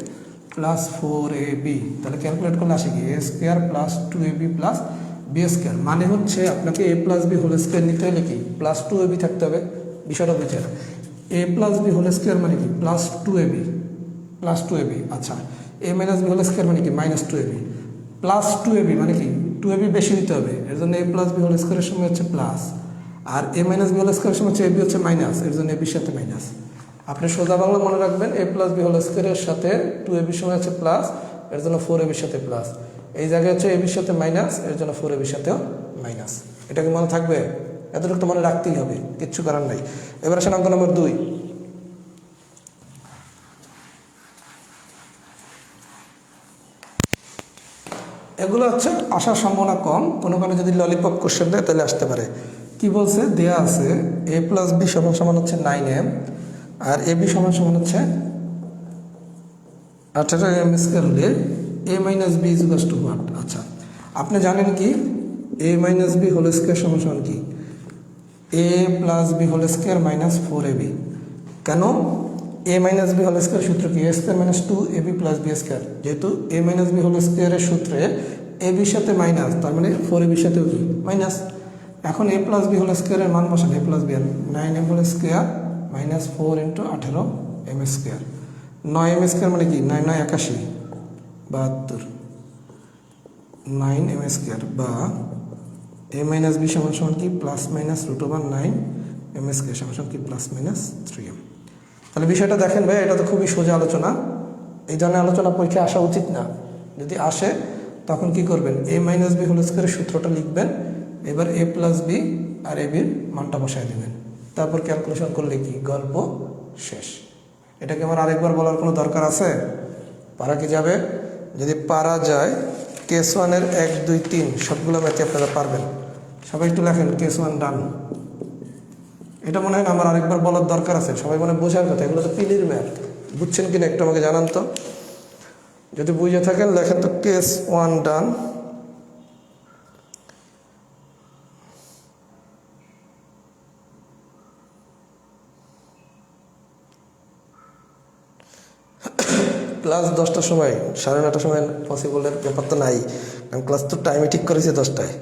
plus 4ab। তাহলে ক্যালকুলেট করলে আসে কি? a square plus 2ab plus B square. মানে হচ্ছে আপনাকে a plus B whole square নিতে হলে কি? প্লাস 2ab থাকতে হবে। বিষয়টা বুঝছেন? a plus B whole square মানে কি? Plus 2ab। আচ্ছা, a minus B whole square মানে কি? Minus 2ab। প্লাস 2ab মানে কি 2ab বেশি হতে হবে, এর জন্য a প্লাস বি হোল স্কোয়ারের সময় হচ্ছে প্লাস, আর a মাইনাস বি হোল স্কোয়ারের সময় হচ্ছে ab হচ্ছে মাইনাস, এর জন্য ab সাথে মাইনাস। আপনি সোজা বাংলা মনে রাখবেন a প্লাস বি হোল স্কোয়ারের সাথে 2ab সময় হচ্ছে প্লাস, এর জন্য 4ab সাথে প্লাস, এই জায়গায় হচ্ছে ab সাথে মাইনাস, এর জন্য 4ab সাথেও মাইনাস। এটা কি মনে থাকবে? এতটুকু তো মনে রাখতেই হবে, কিচ্ছু করার নাই। এবার আসেন অঙ্ক নম্বর 2। এগুলো হচ্ছে আসার সম্ভাবনা কম, কোনো কোনো যদি ললিপপ কোশ্চেন দেয় তাহলে আসতে পারে। কি বলছে? দেয়া আছে a প্লাস বি সমান সমান হচ্ছে 9m, আর ab সমান সমান হচ্ছে 18m স্কোয়ার হলে a minus b equal to what? আচ্ছা, আপনি জানেন কি a minus B whole square সমান সমান কি a plus B whole square minus 4ab। কেন? a minus B whole square সূত্র কি? a square minus 2ab plus B square. যেহেতু a মাইনাস বি হোল স্কোয়ারের সূত্রে ab সাথে মাইনাস, তার মানে 4ab সাথেও কি মাইনাস। এখন a প্লাস বি হোল স্কোয়ারের মান বসান, a plus B 9m whole square minus 4 into 18m square. 9m square মানে কি 9 9 81 72 9m স্কোয়ার, বা a মাইনাস বি সমান সমান কি plus minus root over 9m square সমান সমান কি প্লাস মাইনাস 3m। তাহলে বিষয়টা দেখেন ভাই, এটা তো খুবই সোজা আলোচনা। এই ধরনের আলোচনা পরীক্ষায় আসা উচিত না, যদি আসে তখন কি করবেন? a মাইনাস বি হোল স্কোয়ারের সূত্রটা লিখবেন, এবার a প্লাস বি আর a বির মানটা বসায় দেবেন, তারপর ক্যালকুলেশন করলে কি গল্প শেষ। এটাকে আমার আরেকবার বলার কোনো দরকার আছে? পারা কি যাবে? যদি পারা যায় কেস ওয়ানের 1 2 3 সবগুলো ম্যাথে আপনারা পারবেন। সবাই একটু লেখেন কেস ওয়ান ডান। এটা মনে হয় না আমার আরেকবার বলার দরকার আছে, সবাই মনে বোঝার কথা। এগুলো তো পিলির ম্যাথ, বুঝছেন কিনা একটু আমাকে জানান তো। যদি বুঝে থাকেন লেখেন তো কেস ওয়ান ডান। ক্লাস 10টার সময়, 9:30টার সময় পসিবলের ব্যাপার তো নাই, কারণ ক্লাস তো টাইমে ঠিক করেছে 10টায়।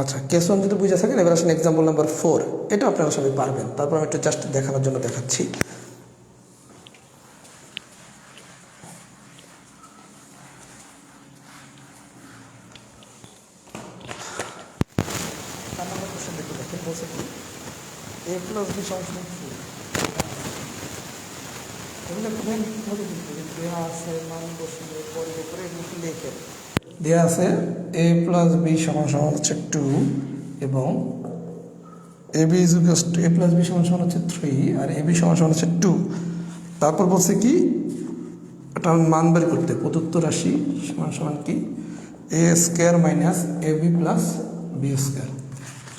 আচ্ছা, কেস ওয়ান যদি বুঝে থাকেন, এবার আসেন এক্সাম্পল নাম্বার 4। এটা আপনারা সবাই পারবেন, তারপর আমি একটু জাস্ট দেখানোর জন্য দেখাচ্ছি। a প্লাস বি সমান সমান 4। এগুলো খুবই দেওয়া আছে, মান বসিয়ে পরে করে এগুলো লিখে দেওয়া আছে a প্লাস বি সমান সমান হচ্ছে 2 এবং ab equal to a plus B সমান সমান হচ্ছে 3 আর ab সমান সমান হচ্ছে 2। তারপর বলছে কি এটা মান বের করতে, প্রদত্ত রাশি সমান সমান কি a square minus ab plus B square.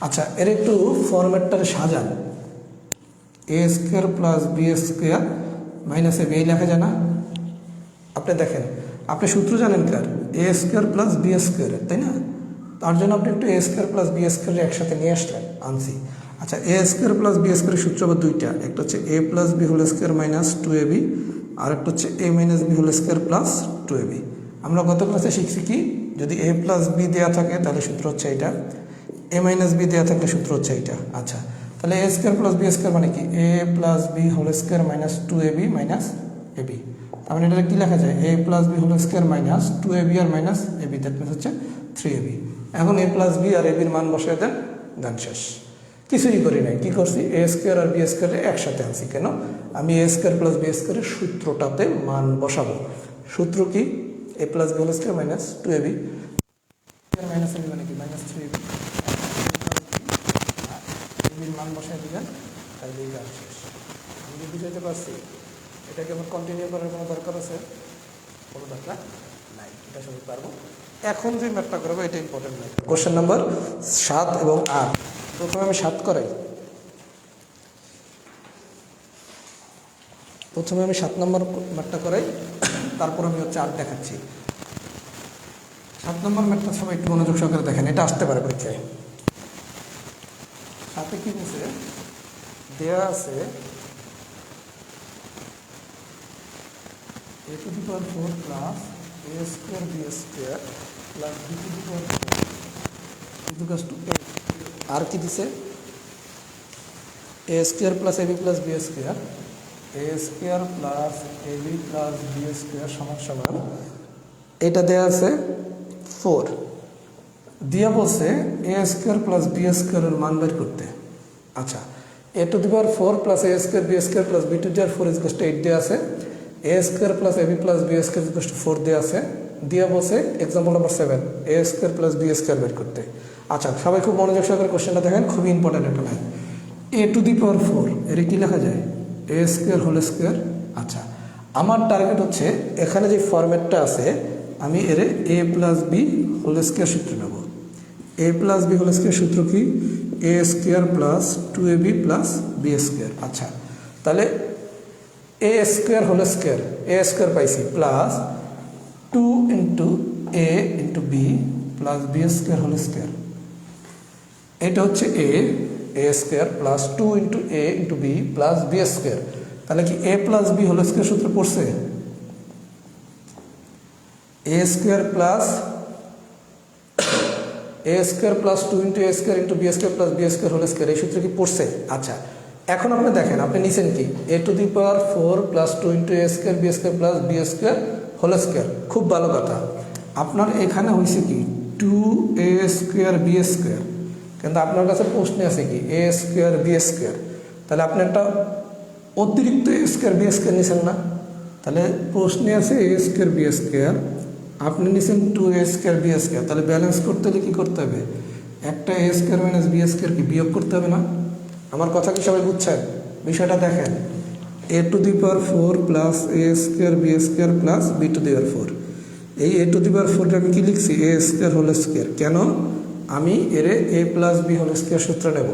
আচ্ছা, এর একটু ফরম্যাটটা সাজান, a square plus B square minus ab, এই লেখা যায় না? আপনি দেখেন, আপনি সূত্র জানেন কার? a square plus B square, তাই না? তার জন্য আপনি একটু a square plus B square একসাথে নিয়ে আসলেন, আনছি। আচ্ছা, a স্কোয়ার প্লাস বি স্কোয়ারের সূত্র আবার দুইটা, একটা হচ্ছে a plus B whole square minus 2ab, আর একটা হচ্ছে a minus B whole square plus 2ab। আমরা গত ক্লাসে শিখছি কি, যদি a প্লাস বি দেওয়া থাকে তাহলে সূত্র হচ্ছে এটা, a মাইনাস বি দেওয়া থাকলে সূত্র হচ্ছে এটা। আচ্ছা, তাহলে a square plus B square মানে কি a plus B whole square minus 2ab minus ab। তার মানে এটা কি লেখা যায়? a plus B whole square minus 2ab আর মাইনাস ab, দ্যাট মিনস হচ্ছে 3ab। এখন a প্লাস বি আর ab এর মান বসিয়ে দেন, দেন শেষ। কিছুই করি নাই, কি করছি? a স্কোয়ার আর বি স্কোয়ারে একসাথে আনছি। কেন? আমি a স্কোয়ার প্লাস বি স্কোয়ারের সূত্রটাতে মান বসাবো। সূত্র কি? a plus B whole square minus 2ab minus ab মানে কি মাইনাস 3ab, মান বসায় দিবেন, তাহলে এই কাজ শেষ। আমি কি বুঝাইতে পারছি? এটাকে আমার কন্টিনিউ করার কোনো দরকার আছে? কোনো দরকার নাই, এটা সবাই পারবো। এখন যে ম্যাথটা করবো এটা ইম্পর্টেন্ট ম্যাথ। কোশ্চেন নাম্বার 7 এবং 8। প্রথমে আমি 7 করাই। প্রথমে আমি 7 নম্বর ম্যাথটা করাই, তারপর আমি হচ্ছে 8 দেখাচ্ছি। 7 নম্বর ম্যাথটা সবাই একটু মনোযোগ সহকারে দেখেন, এটা আসতে পারে পরীক্ষায়। সাথে কি বলছে, দেয়া আছে a to the power 4 plus a square b square plus b to the power 4 equals to 8। আর কি দিছে, a square plus ab plus b square, a square plus ab plus b square সমান সমান, এটা দেয়া আছে 4, দিয়া বলছে a square plus b square এর মান বের করতে। আচ্ছা, a to the power 4 plus a square b square plus b to the power 4 equals to 8 দেয়া আছে, a square plus ab plus b square equals to 4 দেয়া আছে, দিয়া বলছে example number 7 a square plus b square বের করতে। আচ্ছা, সবাই খুব মনোযোগ সহকারে কোশ্চেনটা দেখেন, খুবই ইম্পর্টেন্ট একটা line. a to the power 4 এর কি লেখা যায়, a square হোল স্কোয়ার। আচ্ছা, আমার টার্গেট হচ্ছে এখানে যে ফরম্যাটটা আছে আমি এর a plus B whole square সূত্র নেব। a plus B whole square সূত্র কি, a square plus 2ab plus B square. আচ্ছা, তাহলে a square whole square, a square পাইছি plus 2 into a into b plus B square whole square. এটা হচ্ছে a square plus 2 into a into b plus B square. তাহলে কি a plus B whole square সূত্র পড়ছে, a square plus a square plus 2 into a square into B square plus B square whole square, এই সূত্র কি পড়ছে? আচ্ছা, এখন আপনি দেখেন, আপনি নিছেন কি a to the power 4 plus 2 into a square B square plus B square whole square. খুব ভালো কথা, আপনার এখানে হয়েছে কি 2a স্কোয়ার বি স্কোয়ার, কিন্তু আপনার কাছে প্রশ্নে আছে কি a স্কোয়ার বি স্কোয়ার। তাহলে আপনি একটা অতিরিক্ত a স্কোয়ার বি স্কোয়ার নিছেন না, তাহলে প্রশ্নে আছে a স্কোয়ার বি স্কোয়ার, আপনি নিছেন 2a স্কোয়ার বি স্কোয়ার। তাহলে ব্যালেন্স করতে হলে কী করতে হবে, একটা a square minus B square কি বিয়োগ করতে হবে না? আমার কথা কি সবাই বুঝছেন? বিষয়টা দেখেন, a to the power 4 plus a square B square plus b to the power 4, এই a টু দি পাওয়ার 4টা আমি কি লিখছি, a স্কোয়ার হোল স্কোয়ার। কেন, আমি এর a plus B whole square সূত্র নেব।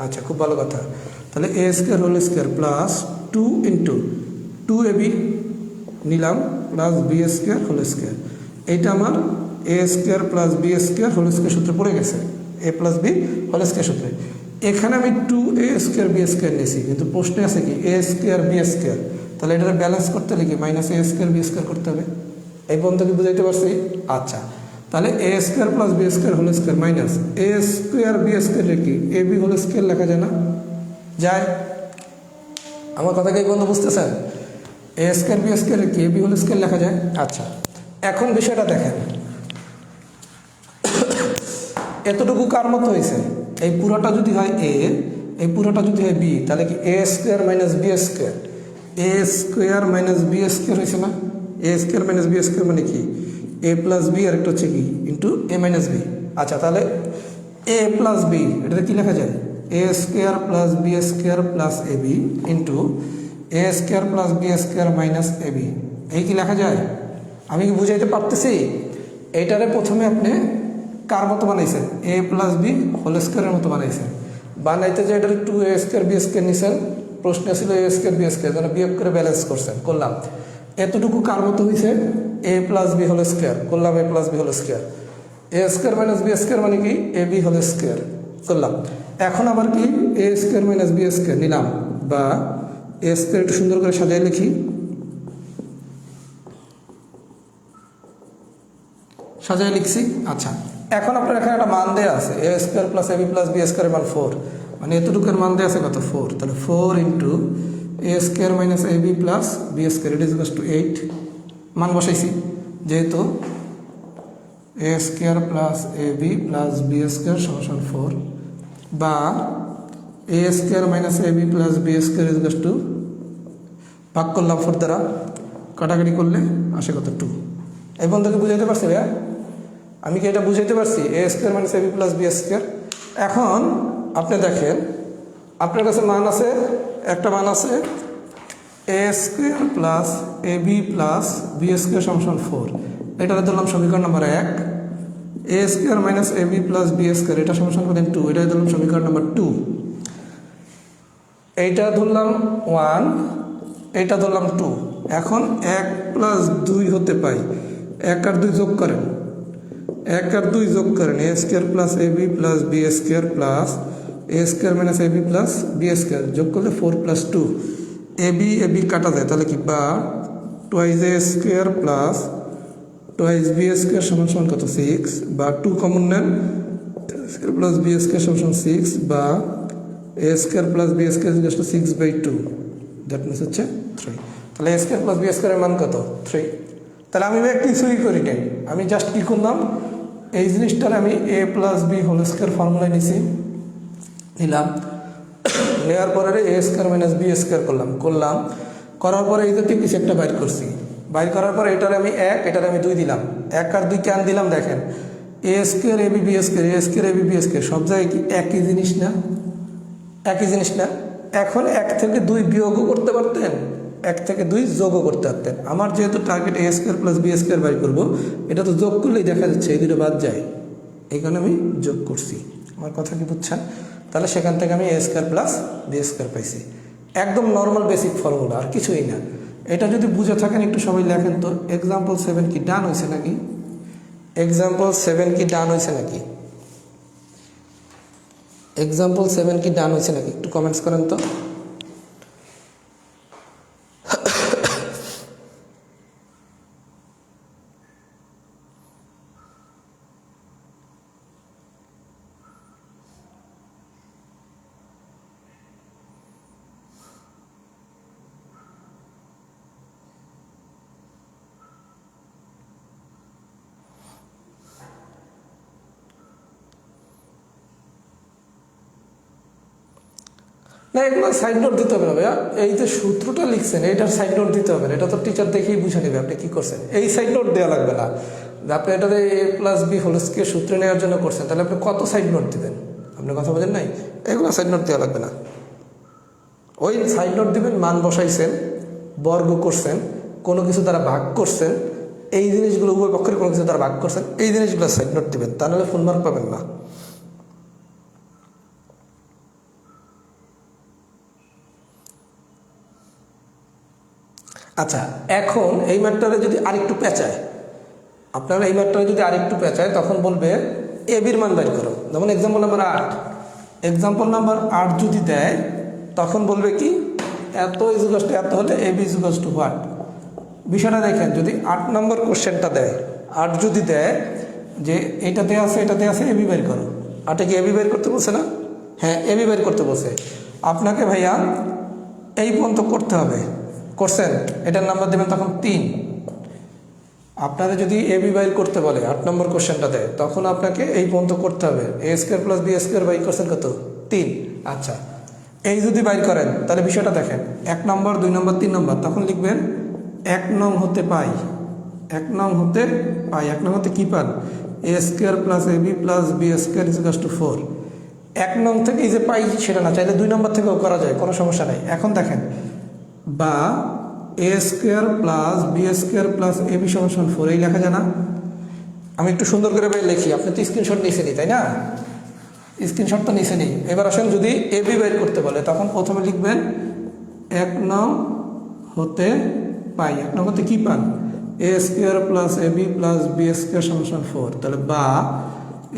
আচ্ছা, খুব ভালো কথা। তাহলে a square whole square plus 2 into 2ab নিলাম plus B square whole square. এইটা আমার a square plus B square whole square সূত্রে পড়ে গেছে, a plus B whole square সূত্রে। এখানে আমি 2a স্কোয়ার বি স্কোয়ার নিয়েছি, কিন্তু প্রশ্নে আছে কি a স্কোয়ার বি স্কোয়ার। তাহলে এটা ব্যালেন্স করতে হলে কি minus a square B square করতে হবে। এই পর্যন্ত কি বুঝাইতে পারছি? আচ্ছা, তাহলে a square plus B square whole square minus a square B square কি এ বি হোল স্কোয়ার লেখা যায় না? যায়। আমার কথা কি এই পর্যন্ত বুঝতেছেন? a স্কোয়ার বি স্কোয়ার কি এ বি হোল স্কোয়ার লেখা যায়। আচ্ছা, এখন বিষয়টা দেখেন, এতটুকু কার মতো হয়েছে, এই পুরোটা যদি হয় a, এই পুরোটা যদি হয় b, তাহলে কি a square minus B square, a square minus B square হয়েছে না? a square minus B square মানে কি a প্লাস বি, আর একটা হচ্ছে কি ইন্টু a মাইনাস বি। আচ্ছা, তাহলে a প্লাস বি এটাতে কি লেখা যায়, a square plus B square plus A B into a square plus B square minus A B, এই কি লেখা যায়? আমি কি বুঝাইতে পারতেছি? এইটারে প্রথমে আপনি কার মতো বানাইছেন, a প্লাস বি হোল স্কোয়ারের মতো বানাইছেন। বানাইতে যে এটার 2a স্কোয়ার বি স্কোয়ার নিছেন, প্রশ্ন ছিল a স্কোয়ার বি স্কোয়ার, যেন বিয়োগ করে ব্যালেন্স করছেন, করলাম। এতটুকু কার মতো হয়েছে, a plus B whole square, করলাম a plus B whole square. a square minus B square মানে কি এ বি হোল স্কোয়ার, করলাম। এখন আবার কি a square minus B square নিলাম, বা a স্কোয়ার একটু সুন্দর করে সাজিয়ে লিখি, সাজিয়ে লিখছি। আচ্ছা, এখন আপনার এখানে একটা মান দেওয়া আছে a square plus A B plus B স্কোয়ারের মান 4, মানে এতটুকুর মান দেওয়া আছে কত 4। তাহলে 4 into a square minus A B plus B square it is equals to 8, মান বসাইছি, যেহেতু a square plus A B plus B square সমান 4, বা a square minus A B plus B square is equals to, ভাগ করলাম 4 দ্বারা, কাটাকাটি করলে আসে কত 2। এই বন্ধুকে বুঝাইতে পারছি ভাইয়া? আমি কি এটা বুঝাইতে পারছি, a square minus A B plus B square. এখন আপনি দেখেন, আপনার কাছে মান আছে, একটা মান আছে এ square plus A B plus B square সমান 4, এটা ধরলাম সমীকরণ number 1। A square minus A B plus B square এটা সমান কত 2, এটা ধরলাম সমীকরণ নাম্বার 2। এইটা ধরলাম 1, এটা ধরলাম 2। এখন 1 প্লাস 2 হতে পাই, 1 আর 2 যোগ করেন, 1 আর 2 যোগ করেন, a square plus A B plus B square plus a square minus A B plus B square যোগ করলে 4 প্লাস 2, এ বি কাটা যায়, তাহলে কি বা twice a square plus twice b square সমান কত 6, বা 2 কমন নেন, স্কোয়ার প্লাস বি স্কোয়ার সমান 6, বা এ square plus B square equal to 6/2, that means হচ্ছে 3। তাহলে এ স্কোয়ার প্লাস বি স্কোয়ারের মান কত 3। তাহলে আমি কিছুই করি নাই, আমি জাস্ট কী করলাম, এই জিনিসটার আমি a plus B whole square ফর্মুলায় নিলাম, নেওয়ার পরে এ স্কোয়ার মাইনাস বি স্কোয়ার করার পরে এই জাতীয় কিছু একটা বাইর করছি, বাইর করার পরে এটার আমি 1, এটার আমি 2 দিলাম, 1 আর 2 কেন দিলাম দেখেন, এ square A B B square, A square A B B square সব জায়গায় কি একই জিনিস না, একই জিনিস না। এখন 1 থেকে 2 বিয়োগও করতে পারতেন, 1 থেকে 2 যোগও করতে পারতেন। আমার যেহেতু target A square plus B square by করবো, এটা তো যোগ করলেই দেখা যাচ্ছে এই দুটো বাদ যায়, এই কারণে আমি যোগ করছি। আমার কথা কি বুঝছেন? তাহলে সেখান থেকে আমি এ স্কোয়ার প্লাস বি স্কোয়ার পাইছি, একদম নর্মাল বেসিক ফর্মুলা, আর কিছুই না। এটা যদি বুঝে থাকেন একটু সবাই লেখেন তো, এক্সাম্পল 7 কি ডান হয়েছে নাকি? এক্সাম্পল 7 কি ডান হয়েছে নাকি? এক্সাম্পল 7 কি ডান হয়েছে নাকি? একটু কমেন্টস করেন তো। না, এগুলো সাইড নোট দিতে হবে না ভাইয়া, এই যে সূত্রটা লিখছেন এইটার সাইড নোট দিতে হবে না, এটা তো টিচার দেখেই বুঝে নেবে আপনি কী করছেন, এই সাইড নোট দেওয়া লাগবে না। আপনি এটাতে এ প্লাস বি হোল স্কোয়ার সূত্রে নেওয়ার জন্য করছেন, তাহলে আপনি কত সাইড নোট দেবেন? আপনি কথা বলেন নাই, এগুলো সাইড নোট দেওয়া লাগবে না। ওই সাইড নোট দিবেন, মান বসাইছেন, বর্গ করছেন, কোনো কিছু দ্বারা ভাগ করছেন, এই জিনিসগুলো উভয় পক্ষের কোনো কিছু দ্বারা ভাগ করছেন, এই জিনিসগুলো সাইড নোট দিবেন, তা নাহলে ফুল মার্ক পাবেন না। আচ্ছা, এখন এই ম্যাটটারে যদি আরেকটু পেঁচায়, আপনারা এই ম্যাটটারে যদি আরেকটু পেঁচায়, তখন বলবে এ বির মান বের করো। যেমন এক্সাম্পল নাম্বার 8, এক্সাম্পল নাম্বার 8 যদি দেয়, তখন বলবে কি এত ইজুগাস টু এত হলে এ বি ইজুগাস টু হোয়াট। বিষয়টা দেখেন, যদি 8 নম্বর কোশ্চেনটা দেয়, 8 যদি দেয় যে এটা দেওয়া আছে এটা দেওয়া আছে, এ বি বের করো, 8-এ কি এ বি বের করতে বলছে না? হ্যাঁ, এ বি বের করতে বলছে। আপনাকে ভাইয়া এই পর্যন্ত করতে হবে, করছেন, এটার নাম্বার দেবেন তখন 3। আপনারা যদি এ বি বাইর করতে বলে 8 নম্বর কোশ্চেনটা দেয়, তখন আপনাকে এই পর্যন্ত করতে হবে, a square plus B square by করছেন কত 3। আচ্ছা, এই যদি বাইর করেন তাহলে বিষয়টা দেখেন, 1 নম্বর 2 নম্বর 3 নম্বর, তখন লিখবেন 1 নং হতে পাই, 1 নং হতে পাই, 1 নং হতে কী পান, এ square plus A B plus B square equal to 4। 1 নং থেকে এই যে পাই সেটা না, চাইলে 2 নম্বর থেকেও করা যায়, কোনো সমস্যা নেই। এখন দেখেন, বা এ square plus B square plus এ বি সমান 4, এই লেখা যায় না? আমি একটু সুন্দর করে লিখি, আপনি তো স্ক্রিনশট নিয়েছেন, তাই না? স্ক্রিনশট তো নিচে নেই। এবার আসেন, যদি এ বি বের করতে বলে, তখন প্রথমে লিখবেন 1 নং হতে পাই, 1 নং হতে কী পান, এ square plus A B plus B square সমান 4, তাহলে বা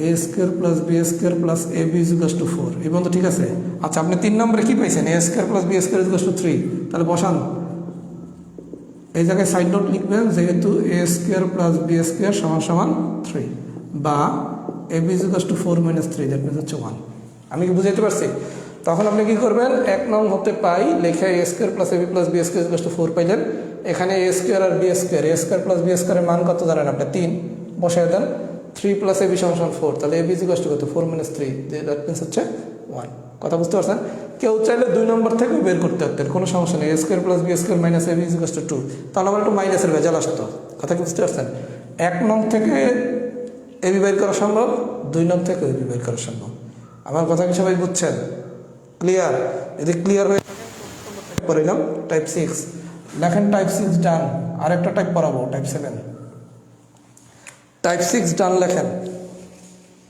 এ square plus B square plus A B equal to 4, এই বন্ধু ঠিক আছে? আচ্ছা, আপনি 3 নম্বরে কী পাইছেন, A square plus B square equal to 3, তাহলে বসান, এই জায়গায় সাইড নোট লিখবেন, যেহেতু A square plus B square সমান 3, বা A B equal to 4 minus 3, that means হচ্ছে 1। আমি কি বুঝাইতে পারছি? তখন আপনি কি করবেন, 1 নং হতে পাই লেখে A square plus A B plus B square equal to 4 পাইলেন। এখানে এ স্কোয়ার আর বি স্কোয়ার, এ স্কোয়ার প্লাস বি স্কোয়ারের মান কত জানেন আপনি, 3, বসাই দেন, 3 প্লাস এ বি সমান 4, তাহলে এ বি ইকুয়াল টু কত, 4 মাইনাস 3, দ্যাট মিনস হচ্ছে 1। কথা বুঝতে পারছেন? কেউ চাইলে 2 নম্বর থেকেও বের করতে পারতেন, কোনো সমস্যা নেই, A square plus B square minus A B equal to 2, তাহলে আমার একটু মাইনাসের ভেজাল আসতো। কথা কি বুঝতে পারছেন? 1 নং থেকে এ বি বের করা সম্ভব, 2 নং থেকে এ বি বের করা সম্ভব। আমার কথা কি সবাই বুঝছেন? ক্লিয়ার? যদি ক্লিয়ার হয়ে থাকে পড়ে নাম টাইপ 6। লেখেন টাইপ 6 ডান। আরেকটা টাইপ পড়াবো, টাইপ 7। টাইপ 6 ডান লেখেন।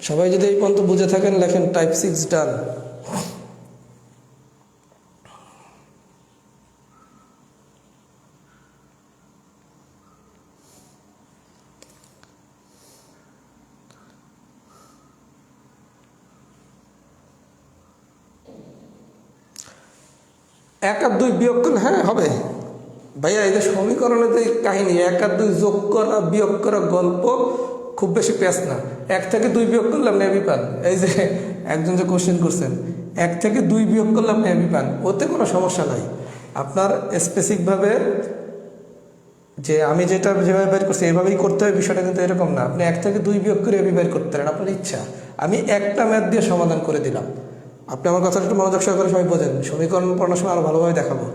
সবাই যদি এই পর্যন্ত বুঝে থাকেন লেখেন টাইপ 6 ডান। এক আর দুই বিয়োগ করলে হ্যাঁ হবে ভাইয়া। এই যে সমীকরণের যে কাহিনী, এক আর দুই যোগ করা বিয়োগ করা গল্প খুব বেশি প্যাচ না। এক থেকে দুই বিয়োগ করলে আপনি এবি পান। এই যে একজন যে কোশ্চেন করছেন, এক থেকে দুই বিয়োগ করলে আপনি এবি পান, ওতে কোনো সমস্যা নাই। আপনার স্পেসিফিকভাবে যে আমি যেটা যেভাবে বের করছি এইভাবেই করতে হবে বিষয়টা কিন্তু এরকম না। আপনি এক থেকে দুই বিয়োগ করে এবি বের করতে পারেন, আপনার ইচ্ছা। আমি একটা ম্যাথ দিয়ে সমাধান করে দিলাম। আপনি আমার কথাটা একটু মনোযোগ সহকারে সবাই বোঝেন, সমীকরণ পড়ানোর সময় আরও ভালোভাবে দেখাবো।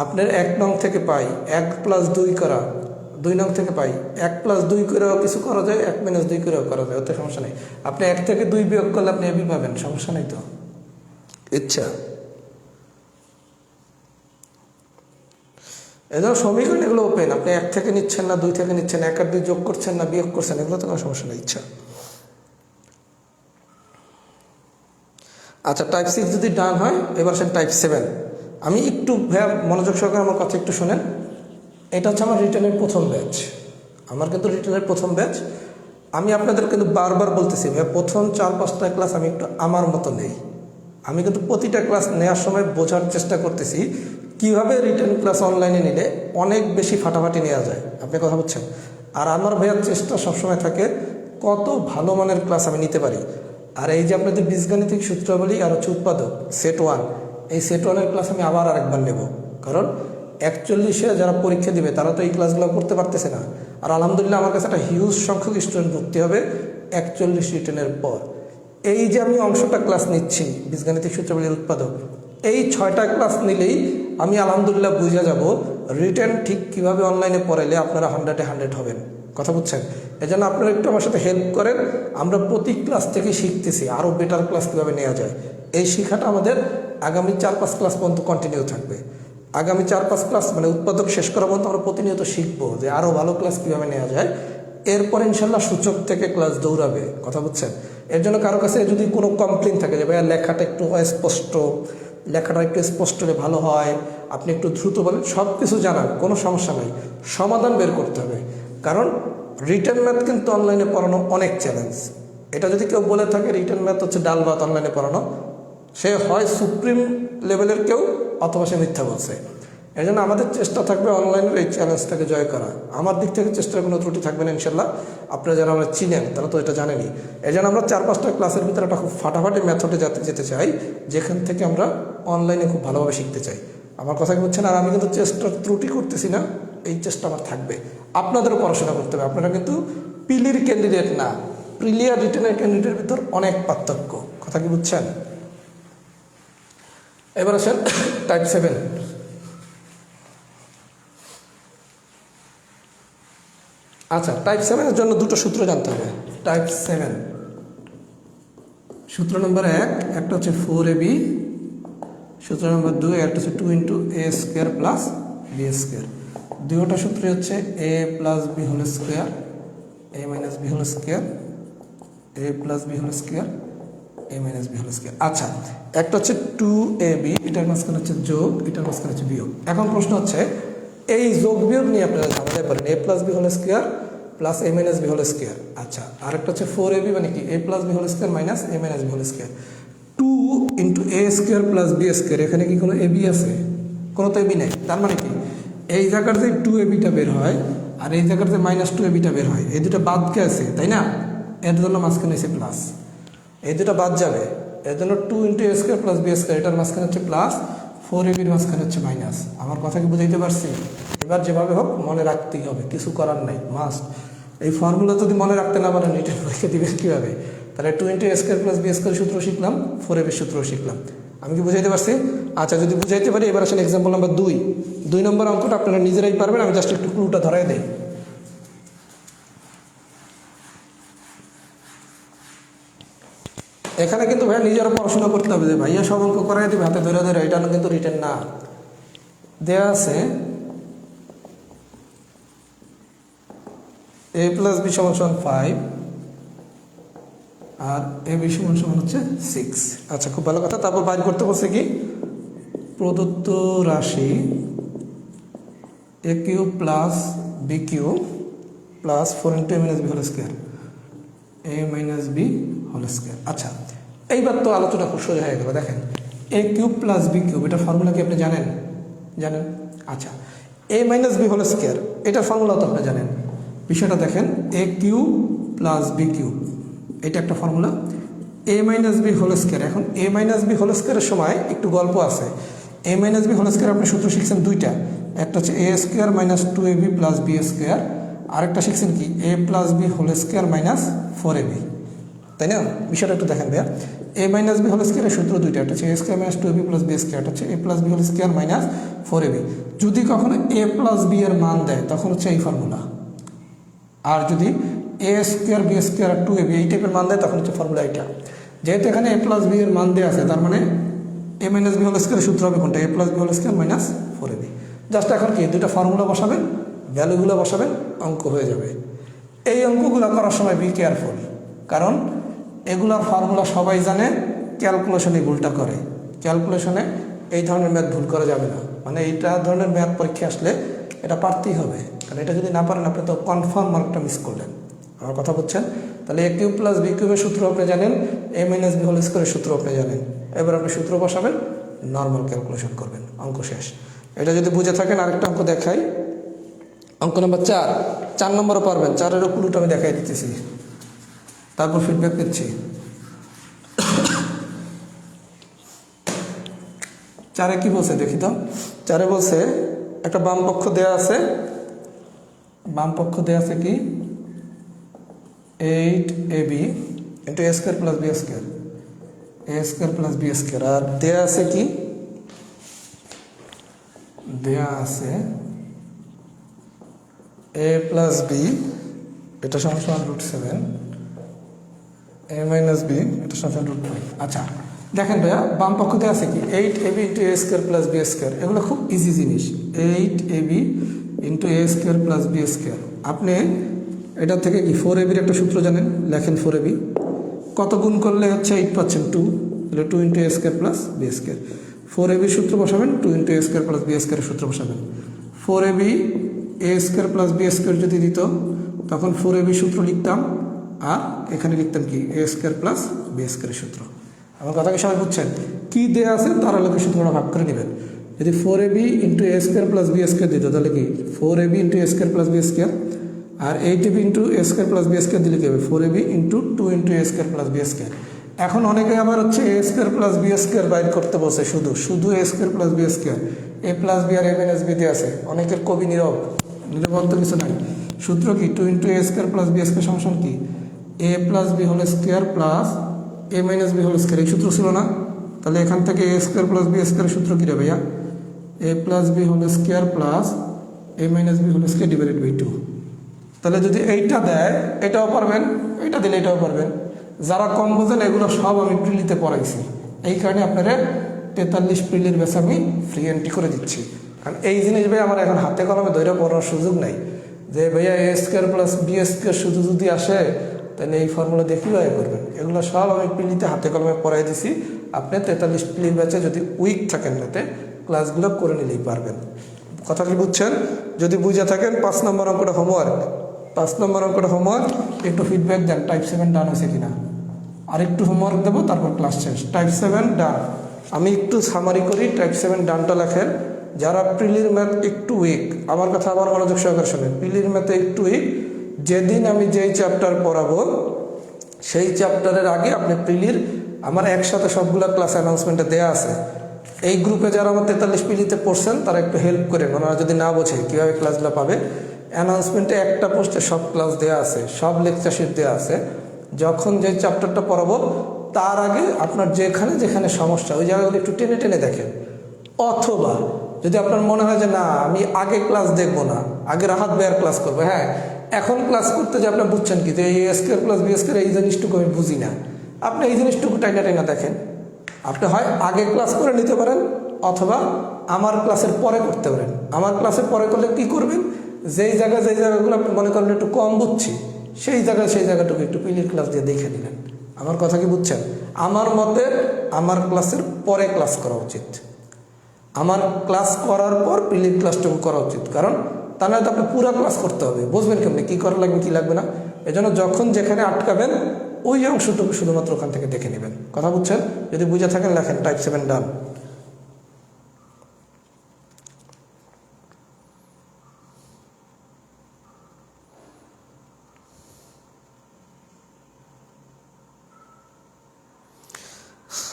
আপনার 1 নং থেকে পাই 1 + 2 করা, 2 নং থেকে পাই 1 + 2 করেও কিছু করা যায়, 1 - 2 করেও করা যায়, ওতে সমস্যা নেই। আপনি 1 থেকে 2 বিয়োগ করলে আপনি এবি পাবেন, সমস্যা নেই তো, ইচ্ছা। এজন্য সমীকরণ এগুলো ওপেন, আপনি 1 থেকে নিচ্ছেন না 2 থেকে নিচ্ছেন, 1 আর 2 যোগ করছেন না বিয়োগ করছেন, এগুলো তো কোনো সমস্যা নেই, ইচ্ছা। আচ্ছা, টাইপ 6 যদি ডান হয়, এবার আসেন টাইপ 7। আমি একটু ভাইয়া মনোযোগ সহকারে আমার কথা একটু শোনেন। এটা হচ্ছে আমার রিটেনের প্রথম ব্যাচ, আমার কিন্তু রিটেনের প্রথম ব্যাচ। আমি আপনাদের কিন্তু বারবার বলতেছি ভাইয়া, প্রথম 4-5টা ক্লাস আমি একটু আমার মতো নেই। আমি কিন্তু প্রতিটা ক্লাস নেওয়ার সময় বোঝার চেষ্টা করতেছি কিভাবে রিটেন ক্লাস অনলাইনে নিলে অনেক বেশি ফাটাফাটি নেওয়া যায়। আপনি কথা বলছেন। আর আমার ভাইয়ার চেষ্টা সবসময় থাকে কত ভালো মানের ক্লাস আমি নিতে পারি। আর এই যে আপনাদের বীজগাণিতিক সূত্রাবলী আর হচ্ছে উৎপাদক সেট 1, এই সেট 1-এর ক্লাস আমি আবার আরেকবার নেব, কারণ 41-এ যারা পরীক্ষা দিবে তারা তো এই ক্লাসগুলো করতে পারতেছে না। আর আলহামদুলিল্লাহ আমার কাছে একটা হিউজ সংখ্যক স্টুডেন্ট ভর্তি হবে 41 রিটেনের পর। এই যে আমি অংশটা ক্লাস নিচ্ছি বীজগাণিতিক সূত্রাবলীর উৎপাদক, এই 6টা ক্লাস নিলেই আমি আলহামদুলিল্লাহ বুঝে যাব রিটেন ঠিক কীভাবে অনলাইনে পড়াইলে আপনারা 100-এ 100 হবেন। কথা বুঝছেন? এই জন্য আপনারা একটু আমার সাথে হেল্প করেন। আমরা প্রতি ক্লাস থেকে শিখতেছি আরও বেটার ক্লাস কীভাবে নেওয়া যায়। এই শিক্ষাটা আমাদের আগামী 4-5 ক্লাস পর্যন্ত কন্টিনিউ থাকবে। আগামী 4-5 ক্লাস মানে উৎপাদক শেষ করা পর্যন্ত আমরা প্রতিনিয়ত শিখবো যে আরও ভালো ক্লাস কীভাবে নেওয়া যায়। এরপর ইনশাল্লাহ সূচক থেকে ক্লাস দৌড়াবে। কথা বুঝছেন? এর জন্য কারো কাছে যদি কোনো কমপ্লেন থাকে যে ভাইয়া লেখাটা একটু অস্পষ্ট, লেখাটা একটু স্পষ্ট হলে ভালো হয়, আপনি একটু দ্রুত বলেন, সব কিছু জানান, কোনো সমস্যা নাই। সমাধান বের করতে হবে, কারণ রিটেন ম্যাথ কিন্তু অনলাইনে পড়ানো অনেক চ্যালেঞ্জ। এটা যদি কেউ বলে থাকে রিটেন ম্যাথ হচ্ছে ডাল ভাত অনলাইনে পড়ানো, সে হয় সুপ্রিম লেভেলের কেউ অথবা সে মিথ্যা বলছে। এই জন্য আমাদের চেষ্টা থাকবে অনলাইনের এই চ্যালেঞ্জটাকে জয় করা। আমার দিক থেকে চেষ্টার কোনো ত্রুটি থাকবে না ইনশাল্লাহ। আপনারা যারা আমরা চিনেন তারা তো এটা জানেনই। এই জন্য আমরা 4-5টা ক্লাসের ভিতরে একটা খুব ফাটাফাটি মেথডে যেতে চাই, যেখান থেকে আমরা অনলাইনে খুব ভালোভাবে শিখতে চাই। আমার কথা কি বুঝছেন? আর আমি কিন্তু চেষ্টার ত্রুটি করতেছি না, এই চেষ্টা আমার থাকবে। আপনাদেরও পড়াশোনা করতে হবে। আপনারা কিন্তু পিলির ক্যান্ডিডেট না, প্রিলিয়ার রিটেনের ক্যান্ডিডেটের ভিতর অনেক পার্থক্য। কথা কি বুঝছেন? এবার আসেন টাইপ 7। আচ্ছা, টাইপ 7-এর জন্য দুটো সূত্র জানতে হবে। টাইপ 7 সূত্র নম্বর 1 একটা হচ্ছে 4ab, সূত্র নম্বর 2 একটা হচ্ছে 2 × a² + b²। দুটোটা সূত্রই হচ্ছে a + b² a - b², a + b², a - b²। আচ্ছা, একটা হচ্ছে 2ab, এটার মাঝখানে হচ্ছে যোগ, এটার মাঝখানে হচ্ছে বিয়োগ। এখন প্রশ্ন হচ্ছে এই যোগ বিয়োগ নিয়ে আপনারা ঝামেলায় পারেন, a + b² + a - b²। আচ্ছা, আরেকটা হচ্ছে 4ab মানে কি a + b² - a - b²। 2 × a² + b², এখানে কি কোনো ab আছে? কোনো তো ab নেই। তার মানে কি এই জায়গার যে 2ab-টা বের হয় আর এই জায়গার যে -2ab-টা বের হয়, এই দুটো বাদ গেছে, তাই না? এর জন্য মাঝখানে এসে প্লাস, এই দুটো বাদ যাবে। এর জন্য 2 × a² + b², এটার মাঝখানে হচ্ছে প্লাস, 4ab-র মাঝখানে হচ্ছে মাইনাস। আমার কথা কি বুঝাইতে পারছি? এবার যেভাবে হোক মনে রাখতেই হবে, কিছু করার নাই, মাস্ট। এই ফর্মুলা যদি মনে রাখতে না পারেন রিটেন পরীক্ষা দিবেন কীভাবে? তাহলে 2 × a² + b² সূত্র শিখলাম, 4ab সূত্র শিখলাম। আমি কি বুঝাইতে পারছি? আচ্ছা, যদি বুঝাইতে পারি এবার আসলে এক্সাম্পল নাম্বার 2 নম্বর অঙ্কটা আপনারা নিজেরাই পারবেন, আমি জাস্ট একটু ক্লুটা ধরাই দিই। এখানে কিন্তু ভাইয়া নিজেরা পড়াশোনা করতে হবে যে ভাইয়া সব অঙ্ক করাই দেবে হাতে ধরে ধরে, এটা কিন্তু রিটেন না। দেয়া আছে এ প্লাস বি সমান সমান 5 আর এ বি সমান সমান হচ্ছে 6। আচ্ছা, খুব ভালো কথা। তারপর বাইর করতে বলছে কি, প্রদত্ত রাশি A cube plus B cube plus 4 into A minus B whole square, A minus B whole square. আচ্ছা, এইবার তো আলোচনা খুব সোজা হয়ে গেল। দেখেন, A cube plus B cube, এটা ফর্মুলা কি আপনি জানেন? জানেন। আচ্ছা, A minus B whole square, এটার ফর্মুলা তো আপনি জানেন। বিষয়টা দেখেন, A cube plus B cube, এটা একটা formula. A minus B whole square, এখন এ মাইনাস বি হোল স্কোয়ারের সময় একটু গল্প আছে। A minus B whole square আপনি সূত্র শিখছেন দুইটা, একটা হচ্ছে A square minus 2ab plus B square, আরেকটা শিখছেন কি এ plus B whole square minus 4ab, তাই না? বিষয়টা একটু দেখেন ভাইয়া, এ মাইনাস বি হোল স্কোয়ারের সূত্র দুইটা, একটা হচ্ছে A square minus 2ab plus B square, একটা হচ্ছে এ plus B whole square minus 4ab। যদি কখনো এ প্লাস বি এর মান দেয় তখন হচ্ছে এই ফর্মুলা, আর যদি এ স্কোয়ার বি স্কোয়ার আর 2ab এই টাইপের মান দেয় তখন হচ্ছে ফর্মুলা এটা। যেহেতু এখানে এ প্লাস বি এর মান দেওয়া আছে, তার মানে এ মাইনাস বি হোল স্কোয়ারের সূত্র হবে কোনটা? A plus B whole square minus 4ab। Just এখন কি দুইটা ফর্মুলা বসাবেন, ভ্যালুগুলো বসাবেন, অঙ্ক হয়ে যাবে। এই অঙ্কগুলো করার সময় বি কেয়ারফুল, কারণ এগুলার ফর্মুলা সবাই জানে, ক্যালকুলেশনে ভুলটা করে। ক্যালকুলেশনে এই ধরনের ম্যাথ ভুল করা যাবে না, মানে এইটা ধরনের ম্যাথ পরীক্ষা আসলে এটা পারতেই হবে, কারণ এটা যদি না পারেন আপনি তো কনফার্ম মার্কটা মিস করলেন। আমার কথা বুঝছেন? তাহলে এ কিউব প্লাস বি কিউবের সূত্র আপনি জানেন, এ মাইনাস বি হোল স্কোয়ারের সূত্র আপনি জানেন। এবার আপনি সূত্র বসাবেন, নর্মাল ক্যালকুলেশন করবেন, অঙ্ক শেষ। এটা যদি বুঝে থাকেন আরেকটা অঙ্ক দেখাই, অঙ্ক নম্বর 4 নম্বরও পারবেন। 4-এরও ক্লুটা আমি দেখাই দিতেছি, তারপর ফিডব্যাক দিচ্ছি। 4-এ কি বলছে দেখি তো। 4-এ বলছে একটা বাম পক্ষ দেয়া আছে, বাম পক্ষ দেয়া আছে কি 8ab ইন্টু এ স্কোয়ার প্লাস বি স্কোয়ার, এ স্কোয়ার প্লাস বি স্কোয়ার, আর দেয়া আছে কি, দেয়া আছে এ প্লাস বি, এটা সমান সমান √7, এ মাইনাস বি এটা সমান সমান √5। আচ্ছা দেখেন ভাইয়া, বাম পক্ষ দেওয়া আছে কি 8ab ইন্টু এ স্কোয়ার প্লাস বি স্কোয়ার, এগুলো খুব ইজি জিনিস। 8ab ইন্টু এ স্কোয়ার প্লাস বি স্কোয়ার, আপনি এটা থেকে কি 4ab একটা সূত্র জানেন, লেখেন 4ab, কত গুণ করলে হচ্ছে 8 পাচ্ছেন 2, তাহলে 2 ইন্টু এ square plus B square. 4ab সূত্র বসাবেন, 2 ইন্টু এ স্কোয়ার প্লাস বি স্কোয়ারের সূত্র বসাবেন। 4ab A square plus B square যদি দিত তখন 4ab সূত্র লিখতাম, আর এখানে লিখতাম কি এ স্কোয়ার প্লাস বি স্কোয়ারের সূত্র। আমার কথাকে সবাই বুঝছেন? কি দেওয়া আছে তার আলোকে সূত্রটা ভাগ করে নেবেন। যদি 4ab ইন্টু এ স্কোয়ার প্লাস বি স্কোয়ার দিত তাহলে কি 4ab ইন্টু এ স্কোয়ার প্লাস বি স্কোয়ার, আর 8ab ইন্টু এ স্কোয়ার প্লাস বি স্কোয়ার দিলে কি হবে 4ab ইন্টু 2 ইন্টু এ স্কোয়ার প্লাস বি স্কোয়ার। এখন অনেকে আবার হচ্ছে A square plus B square বাইর করতে বলছে, শুধু এ square plus B square, a plus B R A minus B দিয়ে আছে। অনেকের কবি নীরব, নীরব তো কিছু নাই। সূত্র কি 2 ইন্টু এ স্কোয়ার প্লাস বি স্কোয়ার সমান কি এ plus B whole square plus A minus B whole square, এই সূত্র ছিল না? তাহলে এখান থেকে এ স্কোয়ার প্লাস বি স্কোয়ারের সূত্র কী রে ভাইয়া, A plus B whole square plus A minus B whole square divided by 2। তাহলে যদি এইটা দেয় এটাও পারবেন, এটা দিলে এটাও পারবেন। যারা কম বোঝেন এগুলো সব আমি প্রিলিতে পড়াইছি, এই কারণে আপনারা 43 প্রিলির ব্যাস আমি ফ্রি এন্ট্রি করে দিচ্ছি। কারণ এই জিনিস ভাই আমার এখন হাতে কলমে ধরে পড়ার সুযোগ নাই, যে ভাইয়া এ স্কোয়ার প্লাস বি স্কোয়ার শুধু যদি আসে তাহলে এই ফর্মুলা দিয়ে কীভাবে করবেন। এগুলো সব আমি প্রিলিতে হাতে কলমে পড়াই দিছি। আপনি 43 প্রিলির ব্যাচে যদি উইক থাকেন নাতে ক্লাসগুলো করে নিলেই পারবেন। কথা কি বুঝছেন? যদি বুঝে থাকেন 5 নম্বর অঙ্কটা হোমওয়ার্ক, 5 নম্বর অঙ্কটা হোমওয়ার্ক, একটু ফিডব্যাক দেন টাইপ 7 ডান হয়েছে কিনা। আর একটু হোমওয়ার্ক দেবো, তারপর ক্লাস শেষ। টাইপ 7 ডান। আমি একটু সামারি করি, টাইপ 7 ডানটা লেখেন। যারা প্রিলির ম্যাথ একটু উইক, আমার কথা আবার মনোযোগ সহকারে শোনেন, প্রিলির ম্যাথে একটু উইক, যেদিন আমি যেই চ্যাপ্টার পড়াবো সেই চ্যাপ্টারের আগে আপনি প্রিলির আমার একসাথে সবগুলো ক্লাস অ্যানাউন্সমেন্টে দেওয়া আছে। এই গ্রুপে যারা আমার 43 প্রিলিতে পড়ছেন তারা একটু হেল্প করেন, ওনারা যদি না বোঝে কীভাবে ক্লাসগুলো পাবে। অ্যানাউন্সমেন্টে একটা পোস্টে সব ক্লাস দেওয়া আছে, সব লেকচার শিট দেওয়া আছে। যখন যে চ্যাপ্টারটা পড়াবো তার আগে আপনার যেখানে যেখানে সমস্যা ওই জায়গাগুলো একটু টেনে টেনে দেখেন। অথবা যদি আপনার মনে হয় যে না আমি আগে ক্লাস দেখবো না, আগে রাহাত ভাইয়ার ক্লাস করবো, হ্যাঁ এখন ক্লাস করতে যে আপনার বুঝছেন কি যে এই এ স্কোয়ার প্লাস বি স্কোয়ার এই জিনিসটুকু আমি বুঝি না, আপনি এই জিনিসটুকু টাইনা টাইনা দেখেন। আপনি হয় আগে ক্লাস করে নিতে পারেন অথবা আমার ক্লাসের পরে করতে পারেন। আমার ক্লাসের পরে করলে কি করবেন, যেই জায়গাগুলো আপনি মনে করেন একটু কম বুঝছি, সেই জায়গাটুকু একটু পিলির ক্লাস দিয়ে দেখে নিলেন। আমার কথা কি বুঝছেন? আমার মতে আমার ক্লাসের পরে ক্লাস করা উচিত, আমার ক্লাস করার পর পিলির ক্লাসটুকু করা উচিত। কারণ তা নয় তো আপনি পুরো ক্লাস করতে হবে, বুঝবেন কেমনি কী করা লাগবে কী লাগবে না। এজন্য যখন যেখানে আটকাবেন ওই অংশটুকু শুধুমাত্র ওখান থেকে দেখে নেবেন। কথা বুঝছেন? যদি বুঝে থাকেন লেখেন টাইপ 7 ডান।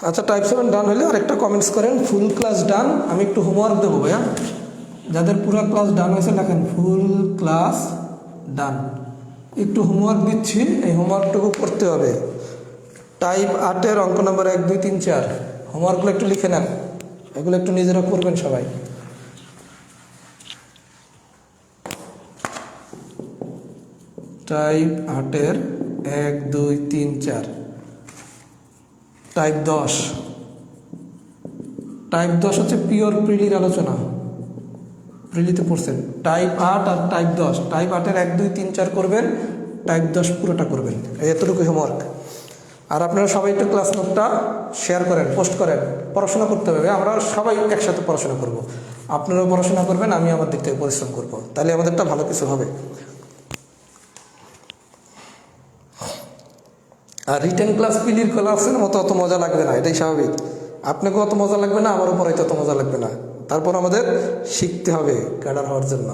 আচ্ছা, টাইপ 7 ডান হলে আরেকটা কমেন্টস করেন ফুল ক্লাস ডান। আমি একটু হোমওয়ার্ক দেবো ভাইয়া, যাদের পুরো ক্লাস ডান হয়েছে লেখেন ফুল ক্লাস ডান। একটু হোমওয়ার্ক দিচ্ছি, এই হোমওয়ার্কটুকু করতে হবে। টাইপ 8-এর অঙ্ক নম্বর 1, 2, 3, 4 হোমওয়ার্কগুলো একটু লিখে নেন, এগুলো একটু নিজেরা করবেন সবাই। টাইপ 8-এর 1, 2, 3, 4। টাইপ 10, টাইপ 10 হচ্ছে পিওর প্রিলির আলোচনা, প্রিলিতে পড়ছেন। টাইপ 8 আর টাইপ 10, টাইপ 8-এর 1, 2, 3, 4 করবেন, টাইপ 10 পুরোটা করবেন। এতটুকু হোমওয়ার্ক। আর আপনারা সবাই একটু ক্লাস নোটটা শেয়ার করেন, পোস্ট করেন। পড়াশোনা করতে হবে, আমরা সবাই একসাথে পড়াশোনা করব। আপনারাও পড়াশোনা করবেন, আমি আমার দিক থেকে পরিশ্রম করব, তাহলে আমাদেরটা ভালো কিছু হবে। আর রিটেন ক্লাস পিলির ক্লাসের মতো অত মজা লাগবে না, এটাই স্বাভাবিক। আপনাকেও অত মজা লাগবে না, আমারও পড়াইতে অত মজা লাগবে না। তারপর আমাদের শিখতে হবে ক্যাডার হওয়ার জন্য।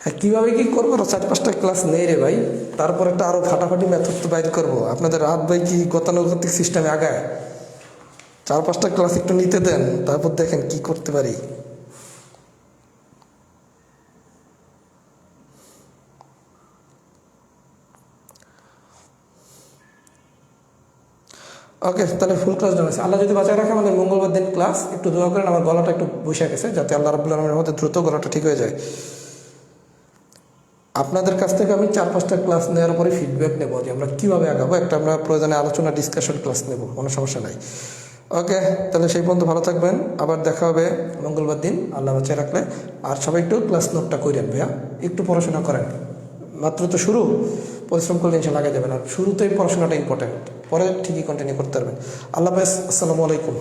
হ্যাঁ, কীভাবে কী করবো? 4-5টা ক্লাস নেই রে ভাই, তারপর একটা আরও ফাটাফাটি মেথড তো বাইর করবো। আপনাদের রাত ভাই কি গতানুগতিক সিস্টেমে আগায়? 4-5টা ক্লাস একটু নিতে দেন, তারপর দেখেন কি করতে পারি। ওকে, তাহলে ফুল ক্লাস জানাচ্ছি। আল্লাহ যদি বাঁচায় রাখে আমাদের মঙ্গলবার দিন ক্লাস। একটু দোয়া করেন, আমার গলাটা একটু বসে গেছে, যাতে আল্লাহ রাব্বুল আলামিনের মধ্যে দ্রুত গলাটা ঠিক হয়ে যায়। আপনাদের কাছ থেকে আমি 4-5টা ক্লাস নেওয়ার পরে ফিডব্যাক নেবো যে আমরা কীভাবে আগাবো। একটা আমরা প্রয়োজনে আলোচনা ডিসকাশন ক্লাস নেব, কোনো সমস্যা নাই। ওকে, তাহলে সেই পর্যন্ত ভালো থাকবেন, আবার দেখা হবে মঙ্গলবার দিন আল্লাহ বাঁচিয়ে রাখলে। আর সবাই একটু ক্লাস নোটটা করে রাখবে, হ্যাঁ একটু পড়াশোনা করেন, মাত্র তো শুরু, পরিশ্রম করলে ইনশাল্লাহ আগে যাবেন। আর শুরুতেই পড়াশোনাটা ইম্পর্টেন্ট, পরে ঠিকই কন্টিনিউ করতে পারবেন। আল্লাহ হাফেজ, আসসালামু আলাইকুম।